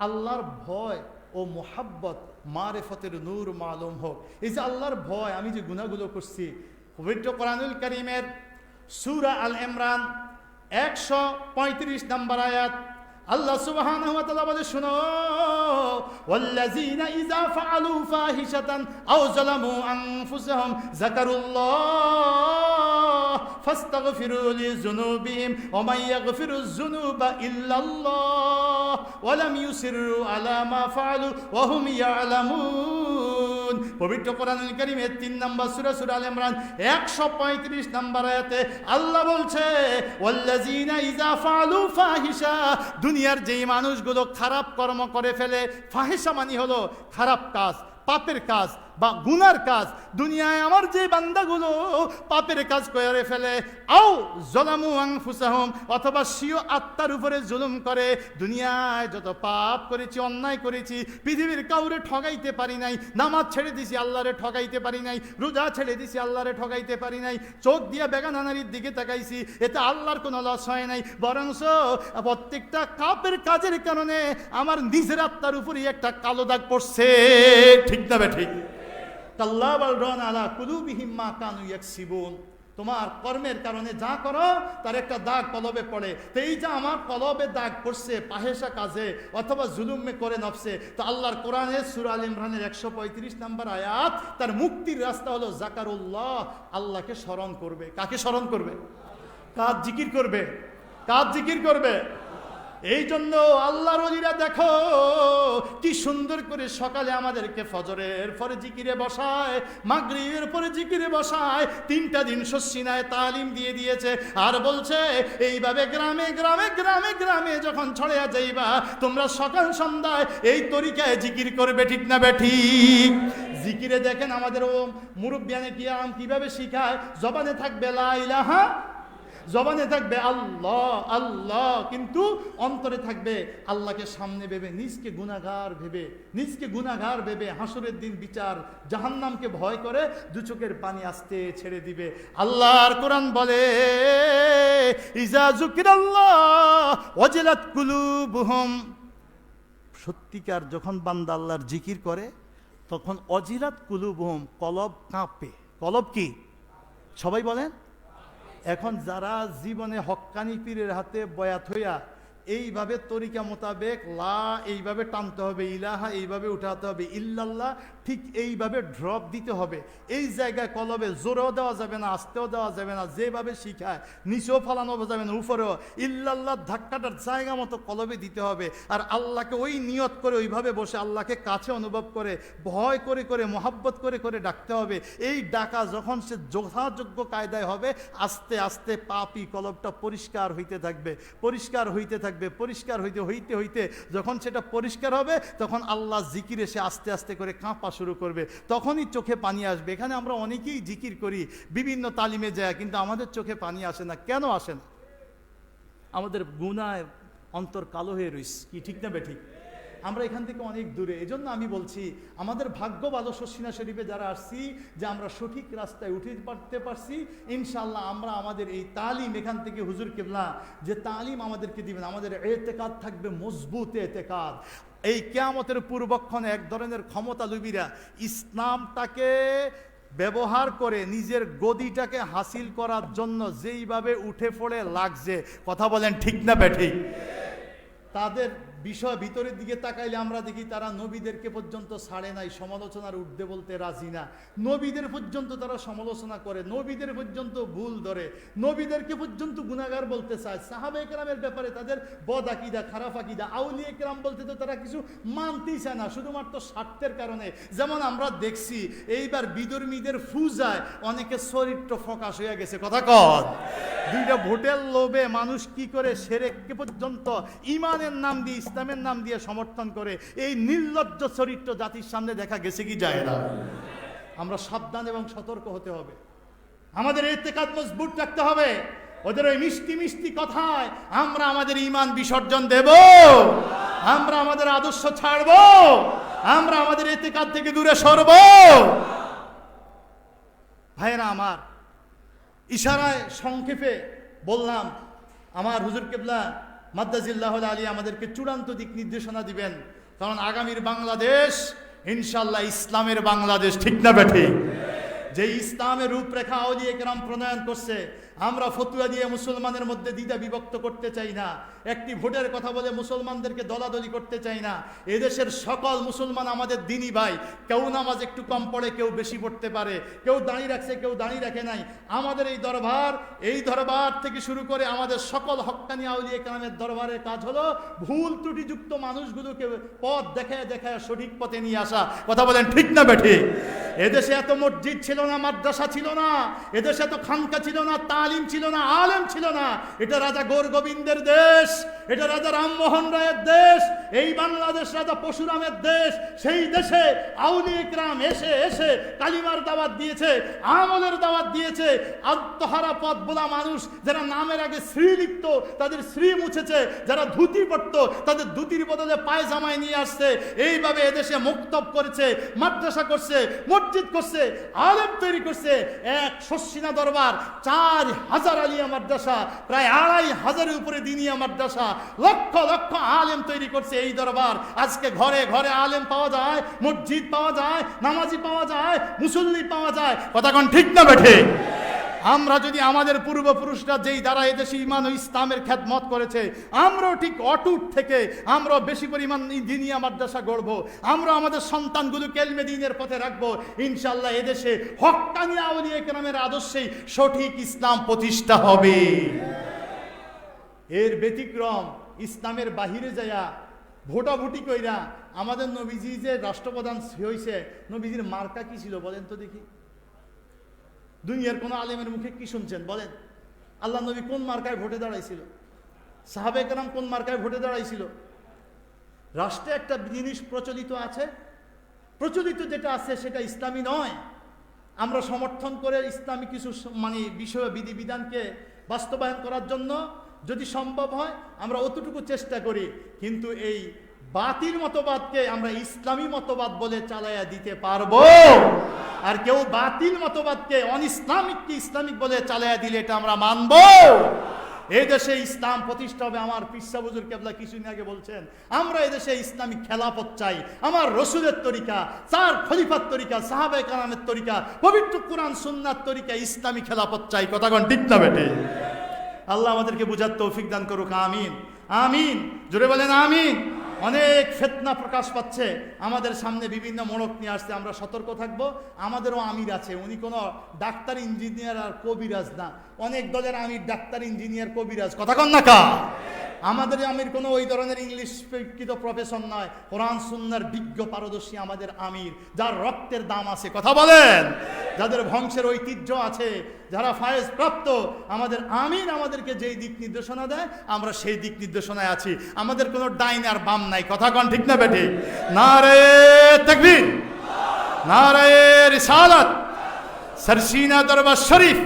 আল্লাহর ভয় ও মোহাব্বত মারেফতের নূর মালুম হোক। এই যে আল্লাহর ভয়, আমি যে গুনাহগুলো করছি, পবিত্র কোরআনুল কারীমের সূরা আল ইমরান 135 নম্বর আয়াত আল্লাহ সুবহানাহু ওয়া তাআলা বলে, শুনো, ওয়াল্লাযীনা ইযা ফাআলু ফাহিশাতান আও যালামু আনফুসাহুম যাকারুল্লাহ ফাস্তাগফিরু লিযুনুবিহিম ওয়া মান ইয়াগফিরুয যুনুবা ইল্লাল্লাহ ওয়া লাম ইউসিররু আলা মা ফাআলু ওয়া হুম ইয়ালামুন। পবিত্র কোরআনুল কারীমের 3 নম্বর সূরা সূরা আল ইমরান 135 নম্বর আয়াতে আল্লাহ বলছে, ওয়াল্লাযীনা ইযা ফাআলু ফাহিশা, দুনিয়ার যেই মানুষগুলো খারাপ কর্ম করে ফেলে, ফাহিশা মানে হলো খারাপ কাজ, পাপের কাজ বা গুনার কাজ, দুনিয়ায় আমার যে বান্দাগুলো পাপের কাজ করে ফেলে, আও যালামু আনফুসাহুম, অথবা স্বীয় আত্মার উপরে জুলুম করে, দুনিয়ায় যত পাপ করেছি, অন্যায় করেছি, পৃথিবীর কাউরে ঠগাইতে পারি নাই, নামাজ ছেড়ে দিছি আল্লাহরে ঠগাইতে পারি নাই, রোজা ছেড়ে দিছি আল্লাহরে ঠগাইতে পারি নাই, চোখ দিয়ে বেগানা নারীর দিকে তাকাইছি, এতে আল্লাহর কোনো লস হয় নাই, বরংস প্রত্যেকটা পাপের কাজের কারণে আমার নিজের আত্মার উপরই একটা কালো দাগ পড়ছে। ঠিক না বে ঠিক? কাল্লা বাল রান আলা কুলুবিহিম মা কানু ইয়াকসিবুন, তোমার কর্মের কারণে যা করো তার একটা দাগ কলবে পড়ে। তো এই যে আমার কলবে দাগ পড়ছে ফাহেসা কাজে অথবা জুলুমে করে নফসে, তো আল্লাহর কোরআনের সূরা আল ইমরানের 135 নম্বর আয়াত, তার মুক্তির রাস্তা হলো যাকারুল্লাহ, আল্লাহকে স্মরণ করবে। কাকে স্মরণ করবে? কাজ জিকির করবে। কাজ জিকির করবে। এই জন্য আল্লাহর ওলিরা দেখো কি সুন্দর করে সকালে আমাদেরকে ফজরের পরে জিকিরে বসায়, মাগরিবের পরে জিকিরে বসায়, 3টা দিন সসিনায় তালিম দিয়ে দিয়েছে, আর বলছে এইভাবে গ্রামে গ্রামে গ্রামে গ্রামে যখন ছড়িয়ে যাইবা তোমরা সকাল সন্ধ্যায় এই তরিকায় জিকির করবে। ঠিক না বেঠিক? জিকিরে দেখেন আমাদের ও মুরব্বিয়ানে কিয়াম কিভাবে শিখায়, জবানে থাকবে লা ইলাহা, জবানে থাকবে আল্লাহ আল্লাহ, কিন্তু অন্তরে থাকবে আল্লাহকে সামনে ভেবে, নিজকে গুনাহগার ভেবে, নিজকে গুনাহগার ভেবে হাসরের দিন বিচার জাহান্নামকে ভয় করে দু চোখের পানি আস্তে ছেড়ে দিবে। আল্লাহর কোরআন বলে, ইজা যুকিরাল্লাহ ওয়াজিলাত কুলুবুহুম, সত্যিকার যখন বান্দা আল্লাহর জিকির করে তখন অজিলাত কুলুবুহুম, কলব কাঁপে। কলব কি? সবাই বলেন। এখন যারা জীবনে হক্কানি পীরের হাতে বয়াত হইয়া এইভাবে তরিকা মোতাবেক লা এইভাবে টানতে হবে, ইলাহা এইভাবে উঠাতে হবে, ইল্লাল্লাহ ঠিক এইভাবে ড্রপ দিতে হবে, এই জায়গায় কলবে জোরেও দেওয়া যাবে না, আস্তেও দেওয়া যাবে না, যেভাবে শিখায় নিচেও ফালানো যাবে না, উপরেও, ইল্লাল্লাহ ধাক্কাটার জায়গা মতো কলবে দিতে হবে। আর আল্লাহকে ওই নিয়ত করে ওইভাবে বসে আল্লাহকে কাছে অনুভব করে ভয় করে করে মোহাব্বত করে করে ডাকতে হবে। এই ডাকা যখন সে যথাযোগ্য কায়দায় হবে, আস্তে আস্তে পাপি কলবটা পরিষ্কার হইতে থাকবে, পরিষ্কার হইতে থাকবে, পরিষ্কার হইতে হইতে হইতে যখন সেটা পরিষ্কার হবে তখন আল্লাহ জিকিরে সে আস্তে আস্তে করে কাঁপা শুরু করবে, তখনই চোখে পানি আসবে। এখানে আমরা অনেকেই জিকির করি বিভিন্ন তালিমে যায়, কিন্তু আমাদের চোখে পানি আসে না। কেন আসে না? আমাদের গুনায় অন্তর কালো হয়ে রইছে। কি ঠিক না বেঠিক? আমরা এখান থেকে অনেক দূরে। এজন্য আমি বলছি আমাদের ভাগ্য ভালো শর্ষিনা শরীফে যারা আসছি যে আমরা সঠিক রাস্তায় উঠে পারতে পারছি। ইনশাআল্লাহ আমরা আমাদের এই তালিম এখান থেকে হুজুর কিবলা যে তালিম আমাদেরকে দিবেন, আমাদের এতেকাদ থাকবে মজবুত এতেকাদ। এই কিয়ামতের পূর্বক্ষণে এক ধরনের ক্ষমতা লুবিরা ইসলামটাকে ব্যবহার করে নিজের গদিটাকে হাসিল করার জন্য যেইভাবে উঠে পড়ে লাগছে, কথা বলেন ঠিক না বেঠিক, তাদের বিষয় ভিতরের দিকে তাকাইলে আমরা দেখি তারা নবীদেরকে পর্যন্ত ছাড়ে নাই, সমালোচনার ঊর্ধ্বে বলতে রাজি না। নবীদের পর্যন্ত তারা সমালোচনা করে, নবীদের পর্যন্ত ভুল ধরে, নবীদেরকে পর্যন্ত গুনাহগার বলতে চায়। সাহাবায়ে কেরামের ব্যাপারে তাদের বদ আকিদা, খারাপ আকিদা। আউলিয়া কেরাম বলতে তো তারা কিছু মানতেই চায় না, শুধুমাত্র স্বার্থের কারণে। যেমন আমরা দেখছি এইবার বিধর্মীদের পূজায় অনেকে চরিত্র প্রকাশ হয়ে গেছে। কথা কন, দুইটা ভোটের লোভে মানুষ কি করে শিরককে পর্যন্ত ইমানের নাম দিয়ে, ইসলামের নাম দিয়ে সমর্থন করে। এই নির্লজ্জ চরিত্র জাতির সামনে দেখা গেছে কি যায় না? আমরা সাবধান এবং সতর্ক হতে হবে, আমাদের ইতিকাদ মজবুত রাখতে হবে। ওদের ওই মিষ্টি মিষ্টি কথায় আমরা আমাদের ঈমান বিসর্জন দেব? আমরা আমাদের আদর্শ ছাড়ব? আমরা আমাদের ইতিকাদ থেকে দূরে সরব? ভাইরা আমার, ইশারায় সংক্ষেপে বললাম, আমার হুজুর কেবলা মাদ্দাজিল্লাহুল আলী আমাদেরকে চূড়ান্ত দিক নির্দেশনা দিবেন। কারণ আগামীর বাংলাদেশ ইনশাল্লাহ ইসলামের বাংলাদেশ, ঠিক না বেঠিক? যে ইসলামের রূপরেখা আউলিয়া কেরাম প্রণয়ন করছে, আমরা ফতুয়া দিয়ে মুসলমানের মধ্যে দ্বিধা বিভক্ত করতে চাই না। একটি ভোটের কথা বলে মুসলমানদেরকে দলাদলি করতে চাই না। এদেশের সকল মুসলমান আমাদের দিনী ভাই। কেউ নামাজ একটু কম পড়ে, কেউ বেশি পড়তে পারে, কেউ দাঁড়িয়ে রাখছে, কেউ দাঁড়িয়ে রাখে নাই। আমাদের এই দরবার থেকে শুরু করে আমাদের সকল হক্কানি আউলিয়া কেরামের দরবারের কাজ হলো ভুল ত্রুটিযুক্ত মানুষগুলোকে পথ দেখায় দেখায় সঠিক পথে নিয়ে আসা। কথা বলেন ঠিক না বেঠিক? এদেশে এত মসজিদ ছিল না, মাদ্রাসা ছিল না, এদেশে এত খানকা ছিল না, তালিম ছিল না, আলেম ছিল না। এটা রাজা গৌর গোবিন্দের দেশ, এটা রাজা রামমোহন রায়ের দেশ, এই বাংলাদেশ রাজা পরশুরামের দেশ। সেই দেশে আউলিয়া কেরাম এসে এসে কালিমার দাওয়াত দিয়েছে, আমলের দাওয়াত দিয়েছে। আত্মহারা পথ বলা মানুষ যারা নামের আগে শ্রী লিখত তাদের শ্রী মুছেছে, যারা ধুতি পড়তো তাদের ধুতির বদলে পায়জামায় নিয়ে আসছে। এইভাবে এদেশে মুক্তব করেছে, মাদ্রাসা করছে, মসজিদ করছে, আলেম তৈরি করছে। এক শস্যিনা দরবার, 4000 আলিয়া মাদ্রাসা, প্রায় 2500-এর উপরে দিনিয়া মাদ্রাসা, লক্ষ লক্ষ আলেম তৈরি করছে এই দরবার। আজকে ঘরে ঘরে আলেম পাওয়া যায়, মসজিদ পাওয়া যায়, নামাজি পাওয়া যায়, মুসল্লি পাওয়া যায়। কথা কোন ঠিক না বেঠে? আমরা যদি আমাদের পূর্বপুরুষরা যেই দ্বারা এদেশে ঈমান ও ইসলামের খেদমত করেছে, আমরাও ঠিক অটুট থেকে আমরা বেশি পরিমাণ দিনিয়া মাদ্রাসা গড়ব, আমরা আমাদের সন্তানগুলোকে ইলমে দ্বীনের পথে রাখবো, ইনশাআল্লাহ এদেশে হক্কানি আউলিয়া কেরামের আদর্শেই সঠিক ইসলাম প্রতিষ্ঠা হবে। এর ব্যতিক্রম ইসলামের বাহিরে যায়া ভোটাভুটি কইরা আমাদের নবীজি যে রাষ্ট্রপ্রধান হয়েছে, নবীজির মার্কা কি ছিল বলেন তো দেখি? দুনিয়ার কোন আলেমের মুখে কি শুনছেন বলেন? আল্লাহ নবী কোন মার্কায় ভোটে দাঁড়াইছিল? সাহাবায়ে কেরাম কোন মার্কায় ভোটে দাঁড়াইছিল? রাষ্ট্রে একটা জিনিস প্রচলিত আছে, প্রচলিত যেটা আছে সেটা ইসলামী নয়। আমরা সমর্থন করে ইসলামী কিছু বিষয় বিধিবিধানকে বাস্তবায়ন করার জন্য যদি সম্ভব হয় আমরা অতটুকু চেষ্টা করি, কিন্তু এই বাতিল মতবাদকে আমরা ইসলামী মতবাদ বলে চালাইয়া দিতে পারবো? আর কেউ বাতিল মতবাদকে অনইসলামিককে ইসলামিক বলে চালাইয়া দিলে এটা আমরা মানব? এই দেশে ইসলাম প্রতিষ্ঠা হবে। আমার পীর সাহেব হুজুর কেবলা কিছুদিন আগে বলছেন, আমরা এই দেশে ইসলামিক খেলাফত চাই। আমার রসুলের তরিকা, 4 খলিফার তরিকা, সাহাবায়ে কেরামের তরিকা, পবিত্র কুরআন সুন্নাহর তরিকা, ইসলামী খেলাফত চাই। কথা কোন ঠিক না বেটে? আল্লাহ আমাদেরকে বুঝার তৌফিক দান করুক। আমিন আমিন, জোরে বলেন আমিন। অনেক ফিতনা প্রকাশ পাচ্ছে, আমাদের সামনে বিভিন্ন মোড়ক নিয়ে আসছে। আমরা সতর্ক থাকব। আমাদেরও আমির আছে, উনি কোনো ডাক্তার, ইঞ্জিনিয়ার আর কবিরাজ না। অনেক দলের আমির ডাক্তার, ইঞ্জিনিয়ার, কবিরাজ। কথা কন না কা? আমাদের আমির কোনো ওই ধরনের ইংলিশ শিক্ষিত প্রফেশন নয়, কোরআন সুন্নাহর বিজ্ঞ পারদর্শী আমাদের আমির, যার রক্তের দাম আছে। কথা বলেন, যাদের বংশের ঐতিহ্য আছে, যারা ফায়েজ প্রাপ্ত। আমাদের আমির আমাদেরকে যেই দিক নির্দেশনা দেয় আমরা সেই দিক নির্দেশনায় আছি। আমাদের কোনো ডাইন আর বাম নাই। কথা কন ঠিক না বেঠে? নারে তাকবীর, নারে রিসালাত, সরসিনা দরবার শরীফ,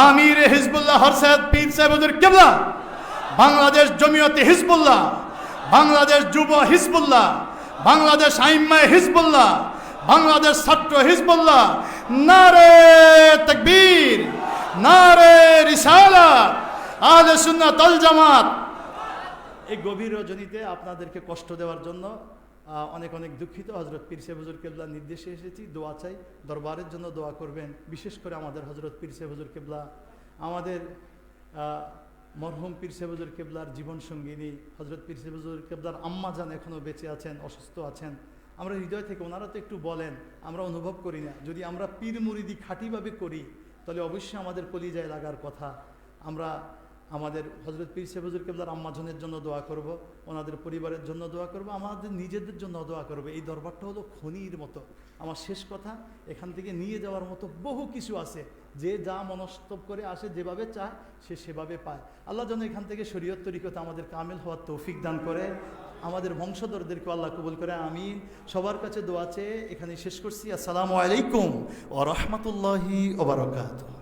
আমির হিজবুল্লাহ হরসদ পীর সাহেব হুজুর কেবলা, বাংলাদেশ জমিয়তে হিজবুল্লাহ, বাংলাদেশ যুব হিজবুল্লাহ, বাংলাদেশ আইম্মায়ে হিজবুল্লাহ, বাংলাদেশ ছাত্র হিজবুল্লাহ। নারে তাকবীর, নারে রিসালাত, আহলে সুন্নাত ওয়াল জামাত। এই গভীর রজনীতে আপনাদেরকে কষ্ট দেওয়ার জন্য অনেক অনেক দুঃখিত। হযরত পীর সাহেব হুজুর কেবলার নির্দেশে এসেছি। দোয়া চাই, দরবারের জন্য দোয়া করবেন। বিশেষ করে আমাদের হযরত পীর সাহেব হুজুর কেবলা আমাদের মরহুম পীর সাহেব হুজুর কেবলার জীবন সঙ্গিনী হজরত পীর সাহেব হুজুর কেবলার আম্মা যান এখনও বেঁচে আছেন, অসুস্থ আছেন। আমরা হৃদয় থেকে, ওনারা তো একটু বলেন, আমরা অনুভব করি না। যদি আমরা পীর মুরিদি খাঁটিভাবে করি তাহলে অবশ্যই আমাদের কলিজায় লাগার কথা। আমরা আমাদের হজরত পীর সাহেব হুজুর কেবলার আম্মাজনের জন্য দোয়া করব, ওনাদের পরিবারের জন্য দোয়া করব, আমাদের নিজেদের জন্য দোয়া করব। এই দরবারটা হলো খনির মতো। আমার শেষ কথা, এখান থেকে নিয়ে যাওয়ার মতো বহু কিছু আছে। যে যা মনস্তব করে আসে, যেভাবে চায় সে সেভাবে পায়। আল্লাহ যেন এখান থেকে শরীয়ত তরিকতে আমাদের কামেল হওয়ার তৌফিক দান করে, আমাদের বংশধরদেরকে আল্লাহ কবুল করে, আমিন। সবার কাছে দোয়া চেয়ে এখানে শেষ করছি। আসসালামু আলাইকুম ওয়া রাহমাতুল্লাহি ওয়া বারাকাতুহু।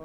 ও